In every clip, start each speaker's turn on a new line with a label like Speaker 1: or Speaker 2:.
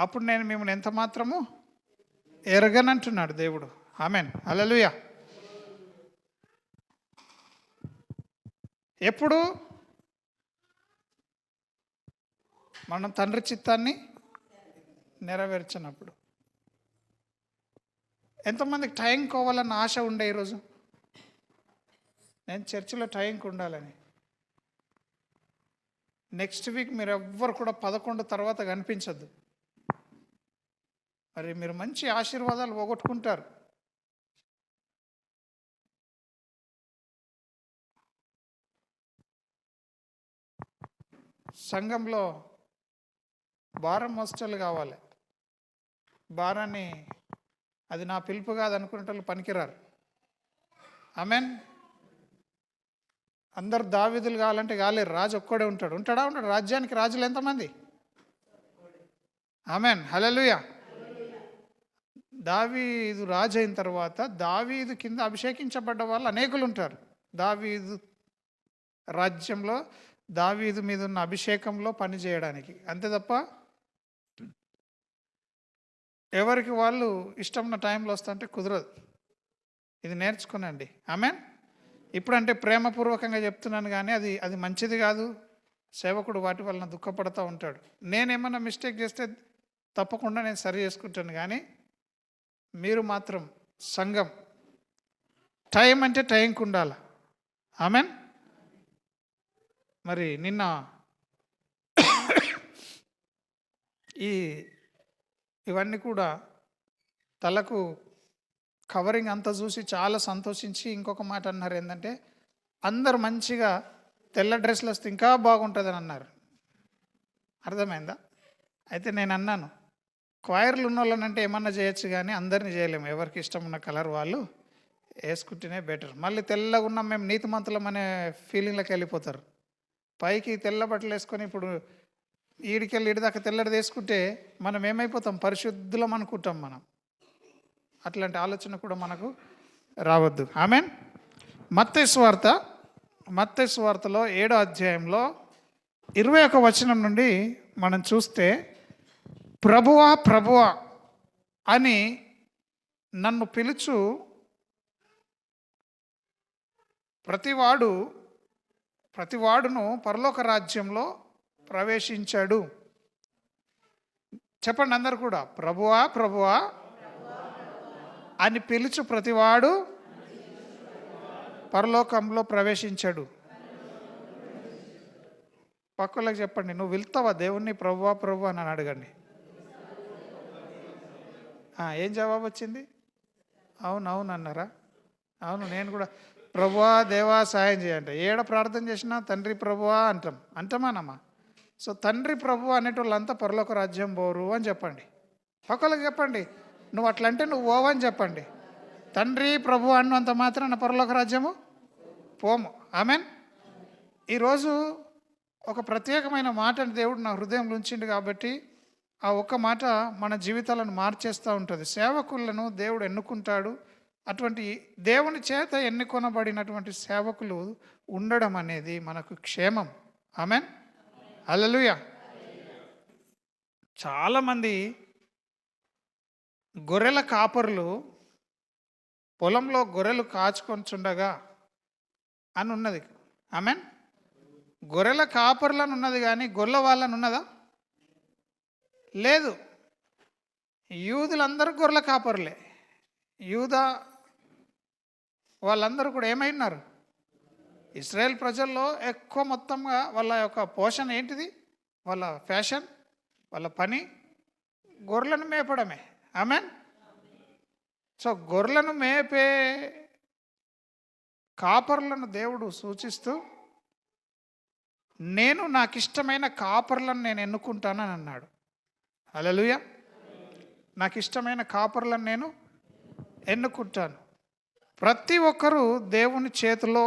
Speaker 1: అప్పుడు నేను మిమ్మల్ని ఎంత మాత్రము ఎరగనంటున్నాడు దేవుడు. ఆమెన్. హల్లెలూయా. ఎప్పుడు మనం తండ్రి చిత్తాన్ని నెరవేర్చినప్పుడు. ఎంతమందికి టైం కోవాలన్న ఆశ ఉండే ఈరోజు? నేను చర్చిలో టైంకి ఉండాలని. నెక్స్ట్ వీక్ మీరు ఎవ్వరు కూడా 11 తర్వాత కనిపించద్దు. మరి మీరు మంచి ఆశీర్వాదాలు పోగొట్టుకుంటారు. సంఘంలో భారం మోసేటోళ్ళు కావాలి. భారాన్ని అది నా పిలుపు కాదు అనుకునేటోళ్ళు పనికిరారు. ఆమెన్. అందరు దావీదులు కావాలంటే కాలేరు. రాజు ఒక్కడే ఉంటాడు. ఉంటాడా? ఉంటాడు. రాజ్యానికి రాజులు ఎంతమంది? ఆమెన్. హల్లెలూయా. దావీదు రాజు అయిన తర్వాత దావీదు కింద అభిషేకించబడ్డ వాళ్ళు అనేకులు ఉంటారు. దావీదు రాజ్యంలో దావీదు మీద ఉన్న అభిషేకంలో పని చేయడానికి. అంతే తప్ప ఎవరికి వాళ్ళు ఇష్టం ఉన్న టైంలో వస్తుంటే కుదరదు. ఇది నేర్చుకునండి. ఆమెన్. ఇప్పుడంటే ప్రేమపూర్వకంగా చెప్తున్నాను, కానీ అది మంచిది కాదు. సేవకుడు వాటి వలన దుఃఖపడుతూ ఉంటాడు. నేనేమన్నా మిస్టేక్ చేస్తే తప్పకుండా నేను సరి చేసుకుంటాను, కానీ మీరు మాత్రం సంఘం టైం అంటే టైంకి ఉండాలి. ఆమెన్. మరి నిన్న ఇవన్నీ కూడా తలకు కవరింగ్ అంతా చూసి చాలా సంతోషించి ఇంకొక మాట అన్నారు. ఏంటంటే అందరు మంచిగా తెల్ల డ్రెస్సులు వస్తే ఇంకా బాగుంటుందని అన్నారు. అర్థమైందా? అయితే నేను అన్నాను, క్వైర్లు ఉన్న వాళ్ళనంటే ఏమన్నా చేయొచ్చు, కానీ అందరినీ చేయలేము. ఎవరికి ఇష్టం ఉన్న కలర్ వాళ్ళు వేసుకుంటేనే బెటర్. మళ్ళీ తెల్లగా ఉన్నాం మేము నీతిమంతులం అనే ఫీలింగ్లోకి వెళ్ళిపోతారు. పైకి తెల్ల బట్టలు వేసుకొని ఇప్పుడు ఈడికెళ్ళి ఈడిదాకా తెల్లడి వేసుకుంటే మనం ఏమైపోతాం? పరిశుద్ధులం అనుకుంటాం మనం. అట్లాంటి ఆలోచన కూడా మనకు రావద్దు. ఆమెన్. మత్తయి సువార్తలో 7వ అధ్యాయంలో 21వ వచనం నుండి మనం చూస్తే, ప్రభువా ప్రభువా అని నన్ను పిలుచు ప్రతివాడును పరలోక రాజ్యంలో ప్రవేశించాడు. చెప్పండి అందరు కూడా, ప్రభువా ప్రభువా అని పిలుచు ప్రతివాడు పరలోకంలో ప్రవేశించాడు. పక్కలకు చెప్పండి, నువ్వు వెళ్తావా దేవుణ్ణి ప్రభువా ప్రభువా అని అడగండి. ఏం జవాబు వచ్చింది? అవును అన్నారా? అవును, నేను కూడా ప్రభువా దేవా సాయం చేయండి. ఏడ ప్రార్థన చేసినా తండ్రి ప్రభువా అంటామానమ్మా. సో తండ్రి ప్రభు అనేటోళ్ళంతా పరలోక రాజ్యం పోరు అని చెప్పండి. పక్కలకు చెప్పండి, నువ్వు అట్లంటే నువ్వు పోవని చెప్పండి. తండ్రి ప్రభు అన్నంత మాత్రాన పరలోక రాజ్యము పోము. ఆమెన్. ఈరోజు ఒక ప్రత్యేకమైన మాటని దేవుడు నా హృదయంలో ఉంచిండు, కాబట్టి ఆ ఒక్క మాట మన జీవితాలను మార్చేస్తూ ఉంటుంది. సేవకులను దేవుడు ఎన్నుకుంటాడు. అటువంటి దేవుని చేత ఎన్నుకొనబడినటువంటి సేవకులు ఉండడం అనేది మనకు క్షేమం. ఆమెన్. హల్లెలూయా. చాలామంది గొర్రెల కాపరులు పొలంలో గొర్రెలు కాచుకొంచుండగా అని ఉన్నది. ఆమెన్. గొర్రెల కాపరులను ఉన్నది, కానీ గొర్రెల వాళ్ళని ఉన్నదా? లేదు. యూదులందరూ గొర్రెల కాపరులే. యూదా వాళ్ళందరూ కూడా ఏమైనారు? ఇశ్రాయేల్ ప్రజల్లో ఎక్కువ మొత్తంగా వాళ్ళ యొక్క పోషణ ఏంటిది? వాళ్ళ ఫ్యాషన్, వాళ్ళ పని గొర్రెలను మేపడమే. ఆమెన్. సో గొర్రెలను మేపే కాపర్లను దేవుడు సూచిస్తూ, నేను నాకు ఇష్టమైన కాపర్లను నేను ఎన్నుకుంటానని అన్నాడు. హల్లెలూయా. నాకు ఇష్టమైన కాపర్లను నేను ఎన్నుకుంటాను. ప్రతి ఒక్కరూ దేవుని చేతిలో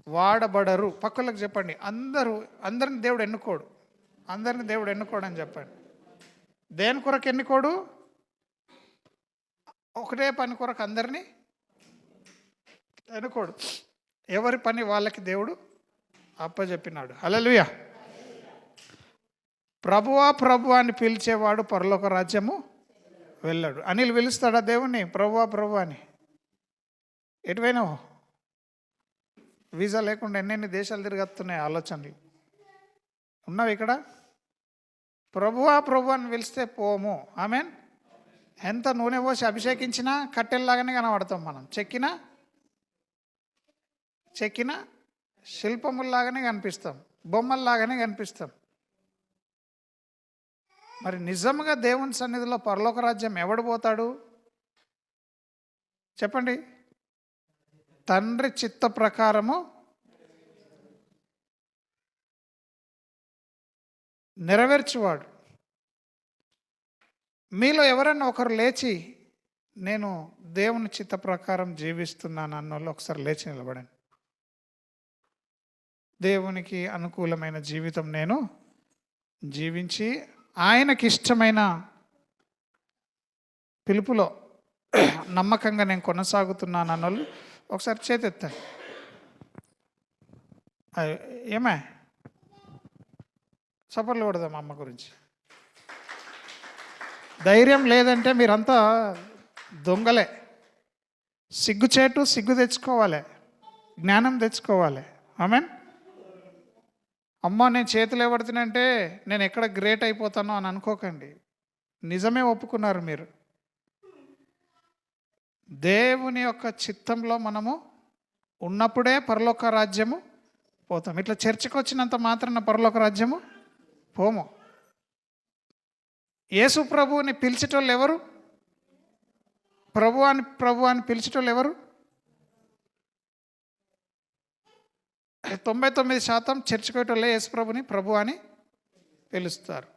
Speaker 1: వాడబడరు. పక్కలకు చెప్పండి, అందరిని దేవుడు ఎన్నుకోడు. అందరిని దేవుడు ఎన్నుకోడు అని చెప్పండి. దేని కొరకు ఎన్నుకోడు? ఒకటే పని కొరకు అందరినీ ఎన్నుకోడు. ఎవరి పని వాళ్ళకి దేవుడు అప్పచెప్పినాడు. హల్లెలూయా. ప్రభువా ప్రభువా అని పిలిచేవాడు పరలోక రాజ్యము వెళ్ళాడు. అనిల్ పిలుస్తాడా దేవుణ్ణి ప్రభువా ప్రభువా అని? ఎటువైనావు? వీసా లేకుండా ఎన్నెన్ని దేశాలు తిరిగొస్తున్నాయి ఆలోచనలు. ఉన్నావు ఇక్కడ? ప్రభువా ప్రభు అని పిలిస్తే పోము. ఆమెన్. ఎంత నూనె పోసి అభిషేకించినా కట్టెల్లాగానే కనబడతాం మనం. చెక్కిన శిల్పముల్లాగానే కనిపిస్తాం, బొమ్మల్లాగానే కనిపిస్తాం. మరి నిజంగా దేవుని సన్నిధిలో పరలోక రాజ్యం ఎవడు పోతాడు చెప్పండి? తండ్రి చిత్త ప్రకారము నెరవేర్చువాడు. మీలో ఎవరన్నా ఒకరు లేచి నేను దేవుని చిత్త ప్రకారం జీవిస్తున్నాను అన్నోళ్ళు ఒకసారి లేచి నిలబడండి. దేవునికి అనుకూలమైన జీవితం నేను జీవించి ఆయనకి ఇష్టమైన పిలుపులో నమ్మకంగా నేను కొనసాగుతున్నాను అన్నోళ్ళు ఒకసారి చేతెత్తండి. ఏమే సపర్లు కొడదాం అమ్మ గురించి. ధైర్యం లేదంటే మీరంతా దొంగలే. సిగ్గు తెచ్చుకోవాలి, జ్ఞానం తెచ్చుకోవాలి. ఆమెన్. అమ్మ నేను చేతులు ఎవడుతున్నంటే నేను ఎక్కడ గ్రేట్ అయిపోతానో అని అనుకోకండి. నిజమే ఒప్పుకున్నారు మీరు. దేవుని యొక్క చిత్తంలో మనము ఉన్నప్పుడే పరలోక రాజ్యము పోతాం. ఇట్లా చర్చకు వచ్చినంత మాత్రాన పరలోక రాజ్యము పోము. యేసు ప్రభువుని పిలిచేటోళ్ళు ఎవరు? ప్రభు అని పిలిచేటోళ్ళు ఎవరు? 99% చర్చికి పోయేటోళ్ళే యేసు ప్రభుని ప్రభు అని పిలుస్తారు.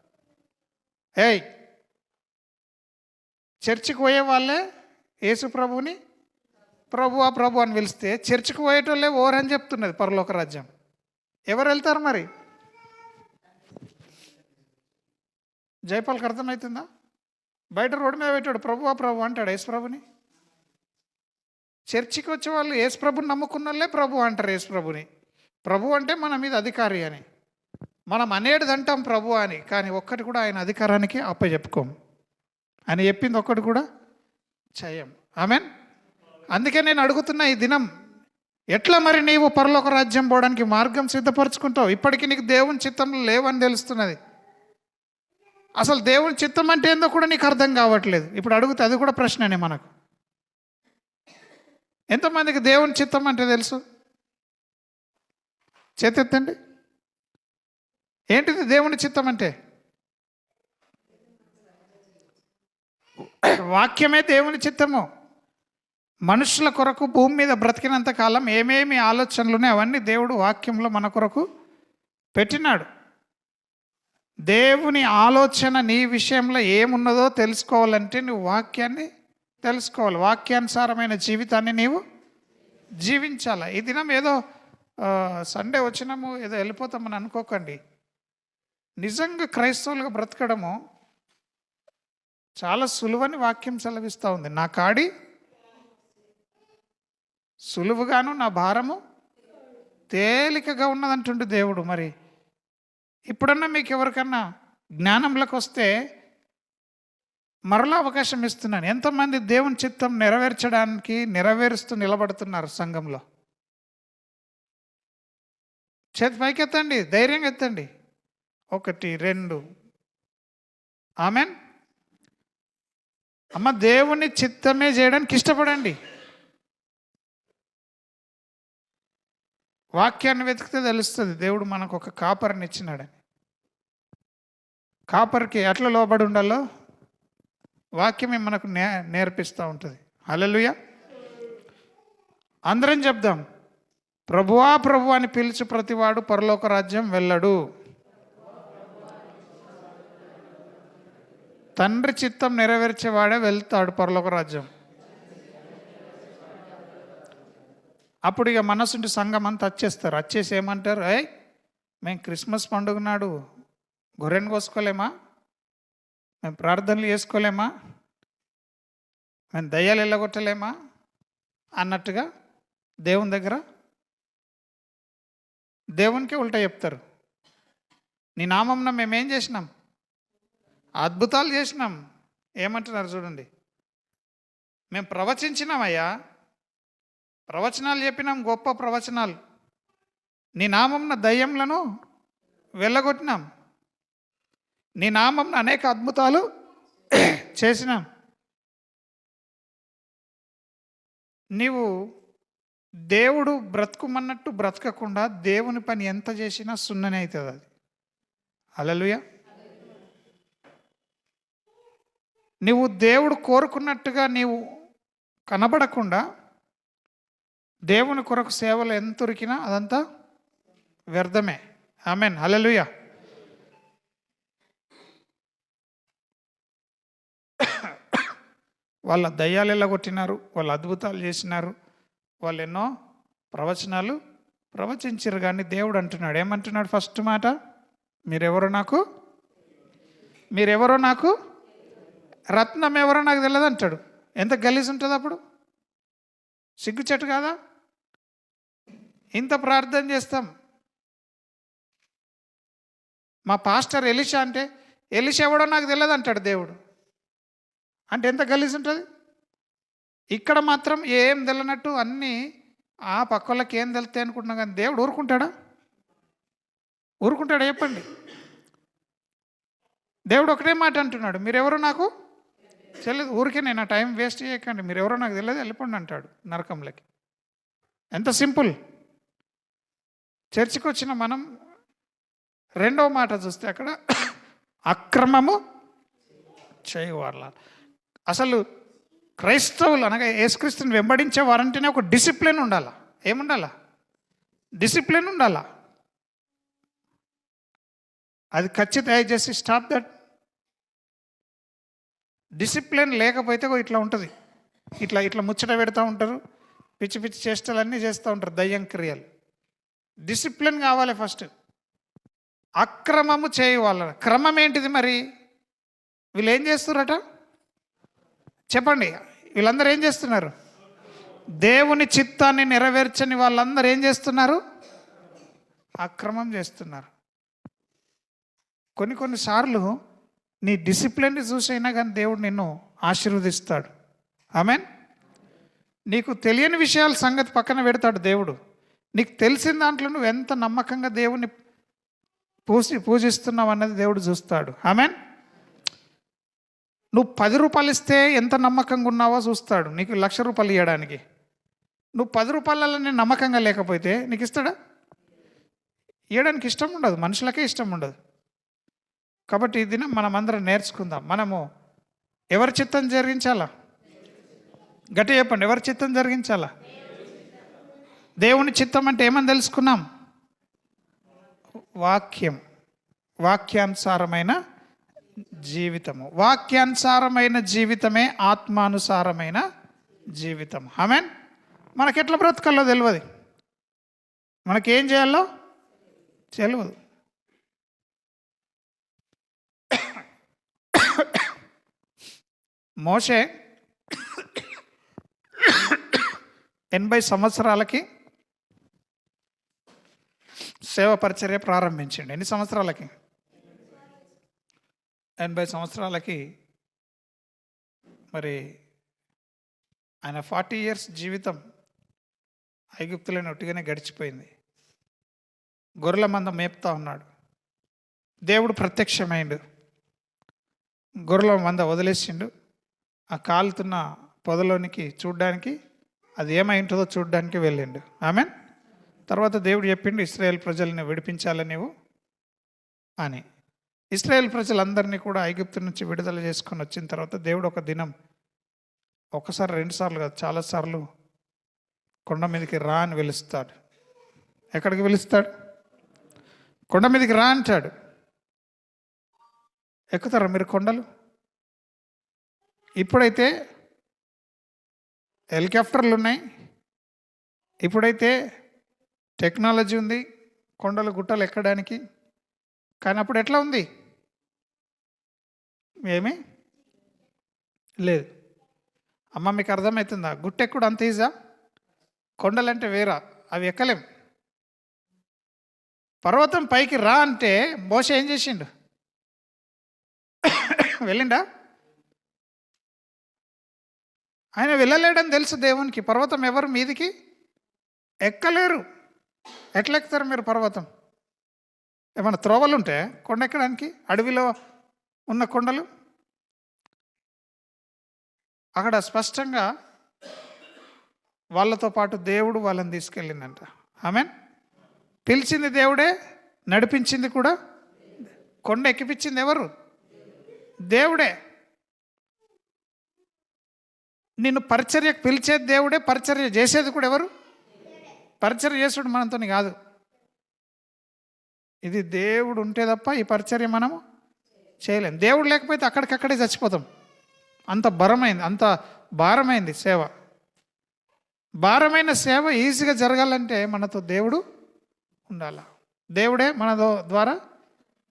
Speaker 1: ఏయ్, చర్చికి పోయే వాళ్ళే యేసు ప్రభుని ప్రభు అని పిలిస్తే చర్చికి పోయేటోళ్ళే ఓరని చెప్తున్నది పరలోక రాజ్యం. ఎవరు వెళ్తారు మరి? జైపాల్కి అర్థమవుతుందా? బయట రోడ్డు మీద పెట్టాడు ప్రభు అంటాడు యేసు ప్రభుని. చర్చికి వచ్చే వాళ్ళు యేసు ప్రభుని నమ్ముకున్న వాళ్ళే ప్రభు అంటారు యేసు ప్రభుని. ప్రభు అంటే మన మీద అధికారి అని మనం అనేటిది అంటాం ప్రభు అని. కానీ ఒక్కటి కూడా ఆయన అధికారానికి అప్పచెప్పుకోం. ఆయన చెప్పింది ఒక్కటి కూడా చేయం. ఆమెన్. అందుకే నేను అడుగుతున్నా ఈ దినం, ఎట్లా మరి నీవు పరలోక రాజ్యం పోవడానికి మార్గం సిద్ధపరచుకుంటావు? ఇప్పటికీ నీకు దేవుని చిత్తంలో లేవని తెలుస్తున్నది. అసలు దేవుని చిత్తం అంటే ఏందో కూడా నీకు అర్థం కావట్లేదు. ఇప్పుడు అడిగితే అది కూడా ప్రశ్ననే మనకు. ఎంతమందికి దేవుని చిత్తం అంటే తెలుసు? చేతెత్తండి. ఏంటిది దేవుని చిత్తం అంటే? వాక్యమే దేవుని చిత్తము. మనుషుల కొరకు భూమి మీద బ్రతికినంత కాలం ఏమేమి ఆలోచనలు ఉన్నాయి అవన్నీ దేవుడు వాక్యంలో మన కొరకు పెట్టినాడు. దేవుని ఆలోచన నీ విషయంలో ఏమున్నదో తెలుసుకోవాలంటే నువ్వు వాక్యాన్ని తెలుసుకోవాలి. వాక్యానుసారమైన జీవితాన్ని నీవు జీవించాలి. ఈ దినం ఏదో సండే వచ్చినాము ఏదో వెళ్ళిపోతామని అనుకోకండి. నిజంగా క్రైస్తవులుగా బ్రతకడము చాలా సులువని వాక్యం సెలవిస్తూ ఉంది. నా కాడి సులువుగాను నా భారము తేలికగా ఉన్నదంటుండే దేవుడు. మరి ఇప్పుడన్నా మీకు ఎవరికన్నా జ్ఞానంలోకి వస్తే మరలా అవకాశం ఇస్తున్నాను. ఎంతమంది దేవుని చిత్తం నెరవేరుస్తూ నిలబడుతున్నారు సంఘంలో? చేతి పైకి ఎత్తండి, ధైర్యంగా ఎత్తండి. 1 2. ఆమెన్. అమ్మ, దేవుని చిత్తమే చేయడానికి ఇష్టపడండి. వాక్యాన్ని వెతికితే తెలుస్తుంది దేవుడు మనకు ఒక కాపరిని ఇచ్చినాడని. కాపరికి ఎట్లా లోబడి ఉండాలో వాక్యమే మనకు నేర్పిస్తూ ఉంటుంది. హల్లెలూయా. అందరం చెప్దాం, ప్రభువా ప్రభు అని పిలిచి ప్రతివాడు పరలోక రాజ్యం వెళ్ళడు. తండ్రి చిత్తం నెరవేర్చేవాడే వెళ్తాడు పరలోక రాజ్యం. అప్పుడు ఇక మనసుంటి సంఘం అంతా వచ్చేస్తారు. వచ్చేసి ఏమంటారు? మేము క్రిస్మస్ పండుగ నాడు గొర్రెను కోసుకోలేమా? మేము ప్రార్థనలు చేసుకోలేమా? మేము దయ్యాలు వెళ్ళగొట్టలేమా అన్నట్టుగా దేవుని దగ్గర దేవునికే ఉల్టా చెప్తారు. నీ నామంన మేమేం చేసినాం? అద్భుతాలు చేసినాం. ఏమంటున్నారు చూడండి, మేము ప్రవచించినామయ్యా, ప్రవచనాలు చెప్పినాం, గొప్ప ప్రవచనాలు. నీ నామంన దయ్యంలను వెళ్ళగొట్టినాం, నీ నామంన అనేక అద్భుతాలు చేసినాం. నీవు దేవుడు బ్రతుకుమన్నట్టు బ్రతకకుండా దేవుని పని ఎంత చేసినా సున్ననే అవుతుంది అది. హల్లెలూయా. నువ్వు దేవుడు కోరుకున్నట్టుగా నీవు కనబడకుండా దేవుని కొరకు సేవలు ఎంత ఉరికినా అదంతా వ్యర్థమే. ఆమేన్. హల్లెలూయా. వాళ్ళ దయ్యాలు ఎల్లగొట్టినారు, వాళ్ళు అద్భుతాలు చేసినారు, వాళ్ళు ఎన్నో ప్రవచనాలు ప్రవచించారు. కానీ దేవుడు అంటున్నాడు, ఏమంటున్నాడు? ఫస్ట్ మాట, మీరెవరో నాకు రత్నం ఎవరో నాకు తెలియదు అంటాడు. ఎంత గలీజ్ ఉంటుంది అప్పుడు? సిగ్గుచెట్టు కాదా? ఇంత ప్రార్థన చేస్తాం. మా పాస్టర్ ఎలీషా అంటే, ఎలీషా ఎవడో నాకు తెలియదు అంటాడు దేవుడు. అంటే ఎంత గలీజ్ ఉంటుంది? ఇక్కడ మాత్రం ఏం తెలియనట్టు అన్నీ ఆ పక్కలకి ఏం తెలుస్తాయి అనుకుంటున్నాం. కానీ దేవుడు ఊరుకుంటాడా? చెప్పండి. దేవుడు ఒకటే మాట అంటున్నాడు, మీరెవరో నాకు తెలియదు. ఊరికే నేను ఆ టైం వేస్ట్ చేయకండి, మీరెవరో నాకు తెలియదు, వెళ్ళిపోండి అంటాడు నరకంలోకి. ఎంత సింపుల్. చర్చికి వచ్చిన మనం రెండవ మాట చూస్తే అక్కడ అక్రమము చేయవాళ్ళ. అసలు క్రైస్తవులు అనగా యేసుక్రీస్తుని వెంబడించే వారంటేనే ఒక డిసిప్లిన్ ఉండాలా. ఏముండాలా? డిసిప్లిన్ ఉండాలా. అది ఖచ్చితంగా చేసి స్టాప్ దట్. డిసిప్లిన్ లేకపోతే ఇట్లా ఉంటుంది, ఇట్లా ముచ్చట పెడతా ఉంటారు, పిచ్చి పిచ్చి చేష్టలన్నీ చేస్తూ ఉంటారు, దయ్యం క్రియలు. డిసిప్లిన్ కావాలి ఫస్ట్. అక్రమము చేయవాళ్ళ. క్రమం ఏంటిది మరి? వీళ్ళు ఏం చేస్తున్నారట చెప్పండి? వీళ్ళందరూ ఏం చేస్తున్నారు? దేవుని చిత్తాన్ని నెరవేర్చని వాళ్ళందరూ ఏం చేస్తున్నారు? అక్రమం చేస్తున్నారు. కొన్నిసార్లు నీ డిసిప్లిన్ని చూసైనా కానీ దేవుడు నిన్ను ఆశీర్వదిస్తాడు. ఆమేన్. నీకు తెలియని విషయాల సంగతి పక్కన పెడతాడు దేవుడు. నీకు తెలిసిన దాంట్లో నువ్వు ఎంత నమ్మకంగా దేవుని పూజిస్తున్నావు అన్నది దేవుడు చూస్తాడు. ఆమేన్. నువ్వు 10 రూపాయలు ఇస్తే ఎంత నమ్మకంగా ఉన్నావో చూస్తాడు. నీకు 1,00,000 రూపాయలు ఇవ్వడానికి నువ్వు 10 రూపాయలలో నేను నమ్మకంగా లేకపోతే నీకు ఇస్తాడా? ఇవ్వడానికి ఇష్టం ఉండదు, మనుషులకే ఇష్టం ఉండదు. కాబట్టి ఈ దినం మనం అందరం నేర్చుకుందాం. మనము ఎవరి చిత్తం జరిగించాలా? గట్టి చెప్పండి, ఎవరి చిత్తం జరిగించాలా? దేవుని చిత్తం అంటే ఏమని తెలుసుకున్నాం? వాక్యానుసారమైన జీవితము. వాక్యానుసారమైన జీవితమే ఆత్మానుసారమైన జీవితం. ఆమేన్. మనకెట్లా బ్రతకాలో తెలియదు, మనకేం చేయాలో తెలియదు. మోషే 80 సంవత్సరాలకి సేవ పరిచర్య ప్రారంభించండి. ఎన్ని సంవత్సరాలకి? 80 సంవత్సరాలకి. మరి ఆయన 40 ఇయర్స్ జీవితం ఐగుప్తులోని ఒట్టిగానే గడిచిపోయింది. గొర్రెల మంద మేపుతా ఉన్నాడు. దేవుడు ప్రత్యక్షమైండు, గొర్రెల మంద వదిలేసిండు. ఆ కాలుతున్న పొదలోనికి చూడ్డానికి, అది ఏమై ఉంటుందో చూడ్డానికి వెళ్ళిండు. ఆమేన్. తర్వాత దేవుడు చెప్పిండు, ఇశ్రాయేల్ ప్రజల్ని విడిపించాలి నీవు అని. ఇశ్రాయేల్ ప్రజలందరినీ కూడా ఐగుప్తు నుంచి విడుదల చేసుకొని వచ్చిన తర్వాత దేవుడు ఒక దినం, ఒకసారి 2 సార్లు కాదు, చాలాసార్లు కొండ మీదకి రా అని పిలుస్తాడు. ఎక్కడికి పిలుస్తాడు? కొండ మీదకి రా అంటాడు. ఎక్కుతారా మీరు కొండలు? ఇప్పుడైతే హెలికాప్టర్లు ఉన్నాయి, ఇప్పుడైతే టెక్నాలజీ ఉంది కొండలు గుట్టలు ఎక్కడానికి. కానీ అప్పుడు ఎట్లా ఉంది? ఏమీ లేదు. అమ్మ మీకు అర్థమవుతుందా? గుట్టెక్కుడు అంత ఈజా? కొండలంటే వేరా, అవి ఎక్కలేం. పర్వతం పైకి రా అంటే మోషే ఏం చేసిండు? వెళ్ళిండా? ఆయన వెళ్ళలేడని తెలుసు దేవునికి. పర్వతం ఎవరు మీదికి ఎక్కలేరు. ఎట్లా ఎక్కుతారు మీరు పర్వతం? ఏమైనా త్రోవలు ఉంటే కొండ ఎక్కడానికి? అడవిలో ఉన్న కొండలు అక్కడ స్పష్టంగా వాళ్ళతో పాటు దేవుడు వాళ్ళని తీసుకెళ్ళిందంట. ఆమెన్. పిలిచింది దేవుడే, నడిపించింది కూడా. కొండ ఎక్కిపించింది ఎవరు? దేవుడే. నిన్ను పరిచర్యకు పిలిచేది దేవుడే, పరిచర్య చేసేది కూడా ఎవరు? పరిచర్య చేసుడు మనతో కాదు. ఇది దేవుడు ఉంటే తప్ప ఈ పరిచర్య మనము చేయలేం. దేవుడు లేకపోతే అక్కడికక్కడే చచ్చిపోతాం. అంత భారమైంది సేవ. భారమైన సేవ ఈజీగా జరగాలంటే మనతో దేవుడు ఉండాలా. దేవుడే మన ద్వారా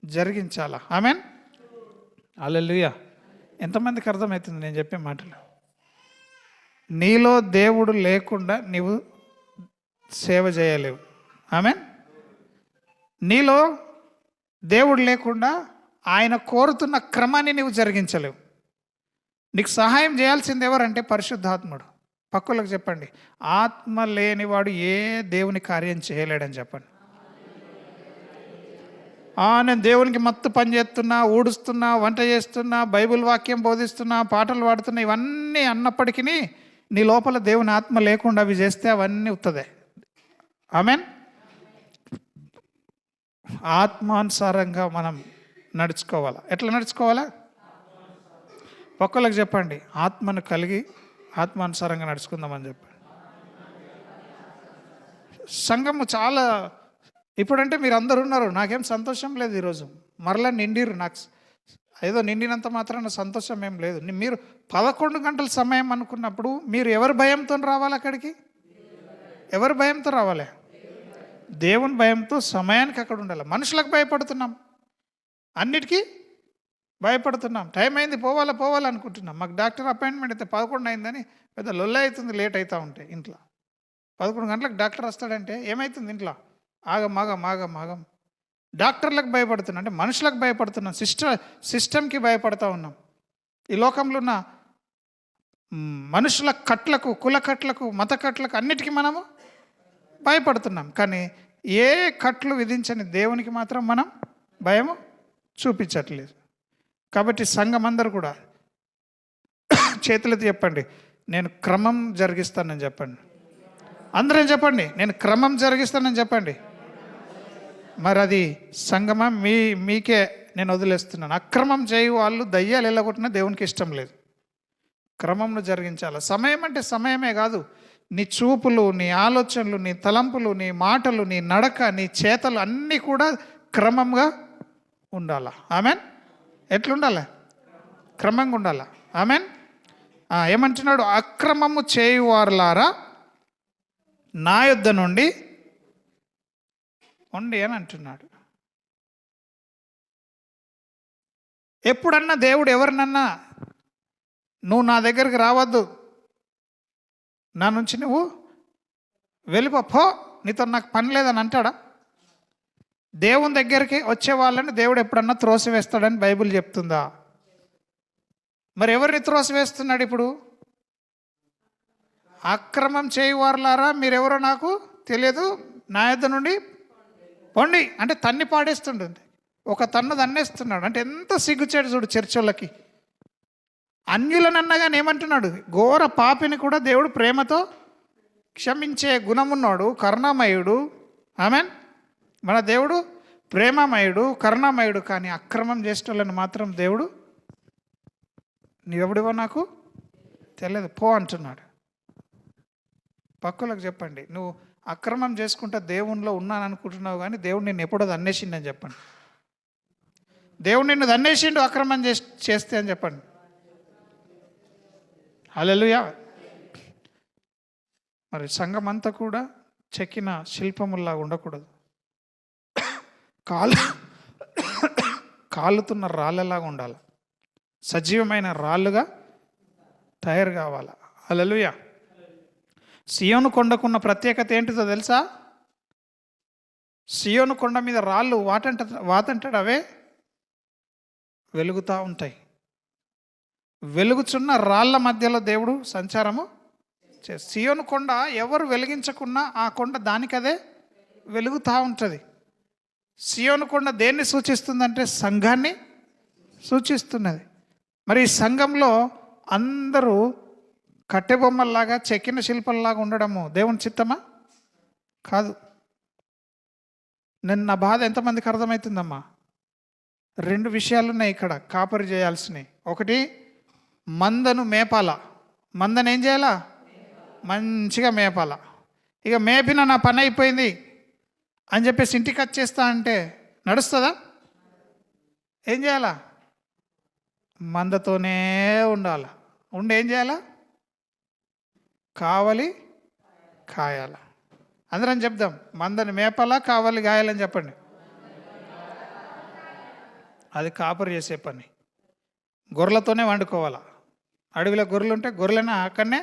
Speaker 1: జరిగించాలా. ఆమెన్. హల్లెలూయా. ఎంతమందికి అర్థమవుతుంది నేను చెప్పే మాటలు? నీలో దేవుడు లేకుండా నీవు సేవ చేయలేవు. ఆమెన్. నీలో దేవుడు లేకుండా ఆయన కోరుతున్న క్రమాన్ని నీవు జరిగించలేవు. నీకు సహాయం చేయాల్సింది ఎవరంటే పరిశుద్ధాత్ముడు. పక్కలకు చెప్పండి, ఆత్మ లేనివాడు ఏ దేవుని కార్యం చేయలేడని చెప్పండి. నేను దేవునికి మత్తు పని చేస్తున్నా, ఊడుస్తున్నా, వంట చేస్తున్నా, బైబిల్ వాక్యం బోధిస్తున్నా, పాటలు పాడుతున్నా, ఇవన్నీ అన్నప్పటికీ నీ లోపల దేవుని ఆత్మ లేకుండా అవి చేస్తే అవన్నీ ఉత్తదే. ఆమెన్. ఆత్మానుసారంగా మనం నడుచుకోవాలా. ఎట్లా నడుచుకోవాలా? పక్కలకు చెప్పండి, ఆత్మను కలిగి ఆత్మానుసారంగా నడుచుకుందామని చెప్పండి. సంఘము చాలా ఇప్పుడంటే మీరు అందరు ఉన్నారు, నాకేం సంతోషం లేదు. ఈరోజు మరలా నిండిరు. నాకు ఏదో నిండినంత మాత్రాన సంతోషం ఏం లేదు. మీరు 11 గంటల సమయం అనుకున్నప్పుడు మీరు ఎవరి భయంతో రావాలి అక్కడికి? ఎవరి భయంతో రావాలి? దేవుని భయంతో సమయానికి అక్కడ ఉండాలి. మనుషులకు భయపడుతున్నాం, అన్నిటికీ భయపడుతున్నాం. టైం అయింది, పోవాలనుకుంటున్నాం. మాకు డాక్టర్ అపాయింట్మెంట్ అయితే 11 అయిందని పెద్ద లొల్ల అవుతుంది, లేట్ అవుతూ ఉంటాయి. ఇంట్లో 11 గంటలకు డాక్టర్ వస్తాడంటే ఏమవుతుంది? ఇంట్లో ఆగం. డాక్టర్లకు భయపడుతున్నాం, అంటే మనుషులకు భయపడుతున్నాం, సిస్టమ్కి భయపడుతూ ఉన్నాం. ఈ లోకంలో ఉన్న మనుషుల కట్లకు, కుల కట్లకు, మత కట్లకు అన్నిటికీ మనము భయపడుతున్నాం. కానీ ఏ కట్లు విధించని దేవునికి మాత్రం మనం భయము చూపించట్లేదు. కాబట్టి సంఘం అందరూ కూడా చేతులెత్తి చెప్పండి, నేను క్రమం జరిగిస్తానని చెప్పండి. అందరం చెప్పండి, నేను క్రమం జరిగిస్తానని చెప్పండి. మరి అది సంగమా మీకే నేను వదిలేస్తున్నాను. అక్రమం చేయి వాళ్ళు దయ్యాలు వెళ్ళగొట్టినా దేవునికి ఇష్టం లేదు. క్రమంను జరిగించాలి. సమయం అంటే సమయమే కాదు, నీ చూపులు, నీ ఆలోచనలు, నీ తలంపులు, నీ మాటలు, నీ నడక, నీ చేతలు అన్నీ కూడా క్రమంగా ఉండాలా. ఆమెన్. ఎట్లుండాలి? క్రమంగా ఉండాలా. ఆమెన్. ఏమంటున్నాడు? అక్రమము చేయువారులారా నా యొద్ద నుండి ఉండి అని అంటున్నాడు. ఎప్పుడన్నా దేవుడు ఎవరినన్నా నువ్వు నా దగ్గరికి రావద్దు, నా నుంచి నువ్వు వెళ్ళిపో, నీతో నాకు పని లేదని అంటాడా? దేవుని దగ్గరికి వచ్చే వాళ్ళని దేవుడు ఎప్పుడన్నా త్రోసివేస్తాడని బైబిల్ చెప్తుందా? మరి ఎవరిని త్రోసివేస్తున్నాడు ఇప్పుడు? అక్రమం చేయువారులారా మీరెవరో నాకు తెలియదు, నా యొద్ద నుండి పొండి అంటే తన్ని పాడేస్తుంటుంది. ఒక తన్ను తన్నేస్తున్నాడు. అంటే ఎంత సిగ్గుచేడు చూడు చర్చలకి. అన్యులనన్నగానే ఏమంటున్నాడు? ఘోర పాపిని కూడా దేవుడు ప్రేమతో క్షమించే గుణమున్నాడు, కరుణామయుడు. ఆమెన్. మన దేవుడు ప్రేమమయుడు, కరుణామయుడు. కానీ అక్రమం చేసేటోళ్ళని మాత్రం దేవుడు నీవెవడివో నాకు తెలియదు పో అంటున్నాడు. పక్కులకు చెప్పండి, నువ్వు అక్రమం చేసుకుంటా దేవునిలో ఉన్నాను అనుకుంటున్నావు, కానీ దేవుడు నిన్ను ఎప్పుడో దన్నేసిండని చెప్పండి. దేవుడు నిన్ను దన్నేసిండు అక్రమం చేస్తే అని చెప్పండి. హల్లెలూయా. మరి సంఘం అంతా కూడా చెక్కిన శిల్పముల్లా ఉండకూడదు, కాలుతున్న రాళ్ళలాగా ఉండాలి, సజీవమైన రాళ్ళుగా తయారు కావాలి. హల్లెలూయా. సియోను కొండకున్న ప్రత్యేకత ఏంటిదో తెలుసా? సియోను కొండ మీద రాళ్ళు వాతంటాడు అవే వెలుగుతూ ఉంటాయి. వెలుగుచున్న రాళ్ళ మధ్యలో దేవుడు సంచారము సియోను కొండ ఎవరు వెలిగించకున్నా ఆ కొండ దానికదే వెలుగుతూ ఉంటుంది. సియోను కొండ దేన్ని సూచిస్తుందంటే సంఘాన్ని సూచిస్తున్నది. మరి ఈ సంఘంలో అందరూ కట్టెబొమ్మల్లాగా చెక్కిన శిల్పంలాగా ఉండడము దేవుని చిత్తమా? కాదు. నా బాధ ఎంతమందికి అర్థమవుతుందమ్మా? 2 విషయాలు ఉన్నాయి ఇక్కడ కాపరి చేయాల్సినవి. ఒకటి, మందను మేపాల. మందను ఏం చేయాలా? మంచిగా మేపాల. ఇక మేపిన నా పని అయిపోయింది అని చెప్పేసి ఇంటికి వచ్చేస్తా అంటే నడుస్తుందా? ఏం చేయాలా? మందతోనే ఉండాలి. ఉండి ఏం చేయాలా? కావలి కాయాల. అందరం చెప్దాం, మందని మేపాలా కావాలి గాయాలని చెప్పండి. అది కాపరి చేసే పని. గొర్రెలతోనే వండుకోవాలా. అడవిలో గొర్రెలు ఉంటే గొర్రెలను అక్కడనే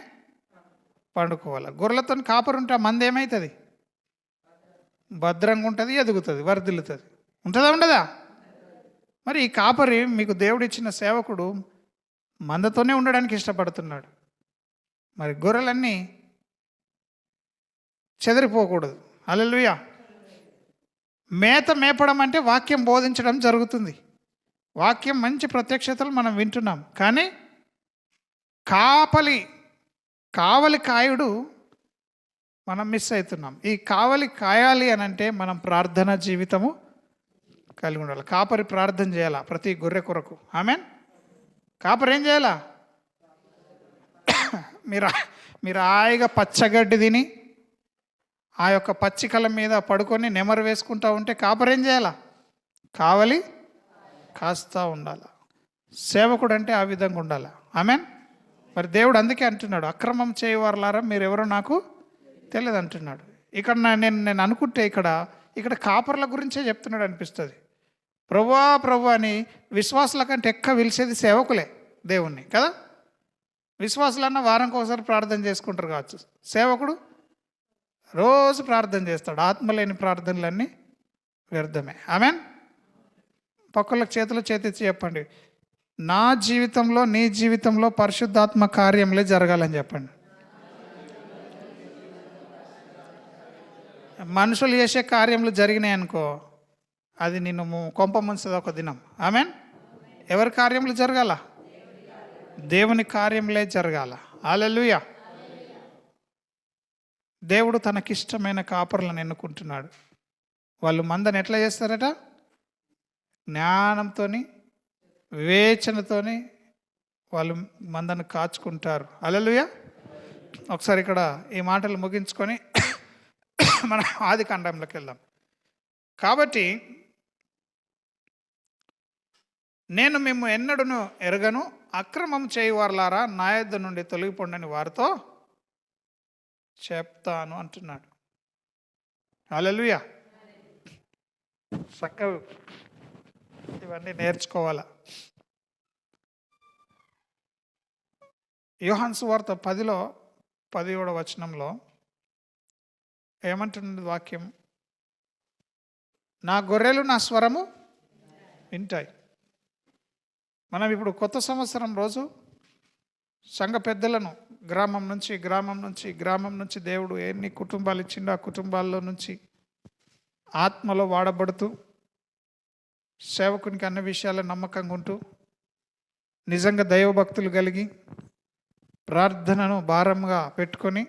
Speaker 1: పండుకోవాలి. గొర్రెలతో కాపరి ఉంటే ఆ మంది ఏమవుతుంది? భద్రంగా ఉంటుంది, ఎదుగుతుంది, వర్ధిల్లుతుంది. ఉంటుందా ఉండదా? మరి ఈ కాపరి మీకు దేవుడిచ్చిన సేవకుడు మందతోనే ఉండడానికి ఇష్టపడుతున్నాడు. మరి గొర్రెలన్నీ చెదిరిపోకూడదు. హల్లెలూయా. మేపడం అంటే వాక్యం బోధించడం జరుగుతుంది. వాక్యం మంచి ప్రత్యక్షతలు మనం వింటున్నాం. కానీ కావలి కాయుడు మనం మిస్ అవుతున్నాం. ఈ కావలి కాయాలి అని అంటే మనం ప్రార్థన జీవితము కలిగి ఉండాలి. కాపరి ప్రార్థన చేయాలా ప్రతి గొర్రె కొరకు. ఆమేన్. కాపరి ఏం చేయాలా? మీరు హాయిగా పచ్చగడ్డి తిని ఆ యొక్క పచ్చికల మీద పడుకొని నెమరు వేసుకుంటూ ఉంటే కాపరి ఏం చేయాలా? కావలి కాస్తా ఉండాలి. సేవకుడు అంటే ఆ విధంగా ఉండాలి. ఆమేన్. మరి దేవుడు అందుకే అంటున్నాడు, అక్రమం చేయవారులారా మీరెవరో నాకు తెలియదు అంటున్నాడు. ఇక్కడ నేను అనుకుంటే ఇక్కడ కాపర్ల గురించే చెప్తున్నాడు అనిపిస్తుంది. ప్రభు అని విశ్వాసుల కంటే ఎక్కువ పిలిచేది సేవకులే దేవుణ్ణి కదా. విశ్వాసులన్నా వారానికి ఒకసారి ప్రార్థన చేసుకుంటారు కావచ్చు. సేవకుడు రోజు ప్రార్థన చేస్తాడు. ఆత్మలేని ప్రార్థనలన్నీ వ్యర్థమే. ఆమేన్. పక్కలకు చేతిలో చేతిచ్చి చెప్పండి, నా జీవితంలో నీ జీవితంలో పరిశుద్ధాత్మ కార్యములే జరగాలని చెప్పండి. మనుషులు చేసే కార్యములు జరిగినాయి అనుకో, అది నిన్ను కొంప ముంచుతుంది ఒక దినం. ఆమేన్. ఎవరి కార్యములు జరగాల? దేవుని కార్యములే జరగాల. హల్లెలూయా. దేవుడు తనకిష్టమైన కాపరులను ఎన్నుకుంటున్నాడు. వాళ్ళు మందని ఎట్లా చేస్తారట? జ్ఞానంతో వివేచనతో వాళ్ళు మందను కాచుకుంటారు. హల్లెలూయా. ఒకసారి ఇక్కడ ఈ మాటలు ముగించుకొని మనం ఆది కాండంలోకి వెళ్దాం. కాబట్టి నేను మేము ఎన్నడూను ఎరగను, అక్రమం చేయువారులారా నా యొద్ద నుండి తొలగిపోండని వారితో చెప్తాను అంటున్నాడు. హల్లెలూయా. చక్కగా ఇవన్నీ నేర్చుకోవాలా. యోహాను సువార్త 10:17 వచనంలో ఏమంటున్నది వాక్యం? నా గొర్రెలు నా స్వరము వింటాయి. మనం ఇప్పుడు కొత్త సంవత్సరం రోజు సంఘ పెద్దలను గ్రామం నుంచి దేవుడు ఎన్ని కుటుంబాలు ఇచ్చిండో ఆ కుటుంబాల్లో నుంచి ఆత్మలో వాడబడుతూ సేవకునికి అన్ని విషయాల్లో నమ్మకంగా ఉంటూ నిజంగా దైవభక్తులు కలిగి ప్రార్థనను భారంగా పెట్టుకొని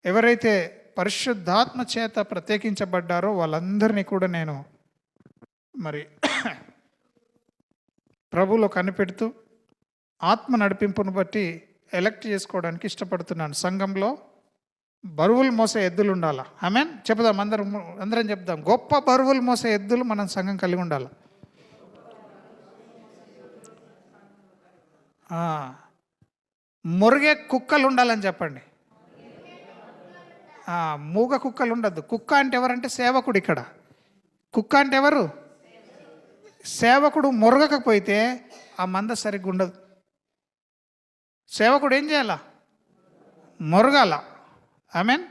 Speaker 1: ఎవరైతే పరిశుద్ధాత్మ చేత ప్రత్యేకించబడ్డారో వాళ్ళందరినీ కూడా నేను మరి ప్రభువులో కనిపెడుతూ ఆత్మ నడిపింపును బట్టి ఎలక్ట్ చేసుకోవడానికి ఇష్టపడుతున్నాను. సంఘంలో బరువులు మోసే ఎద్దులు ఉండాలా. ఆమేన్. చెప్దాం, అందరం చెప్దాం, గొప్ప బరువులు మోసే ఎద్దులు మనం సంఘం కలిగి ఉండాలి. మురిగే కుక్కలు ఉండాలని చెప్పండి. మూగ కుక్కలు ఉండద్దు. కుక్క అంటే ఎవరంటే సేవకుడు. ఇక్కడ కుక్క అంటే ఎవరు? సేవకుడు మురగకపోతే ఆ మంద సరిగ్గా ఉండదు. సేవకుడు ఏం చేయాలా? మురగాల. ఆమేన్.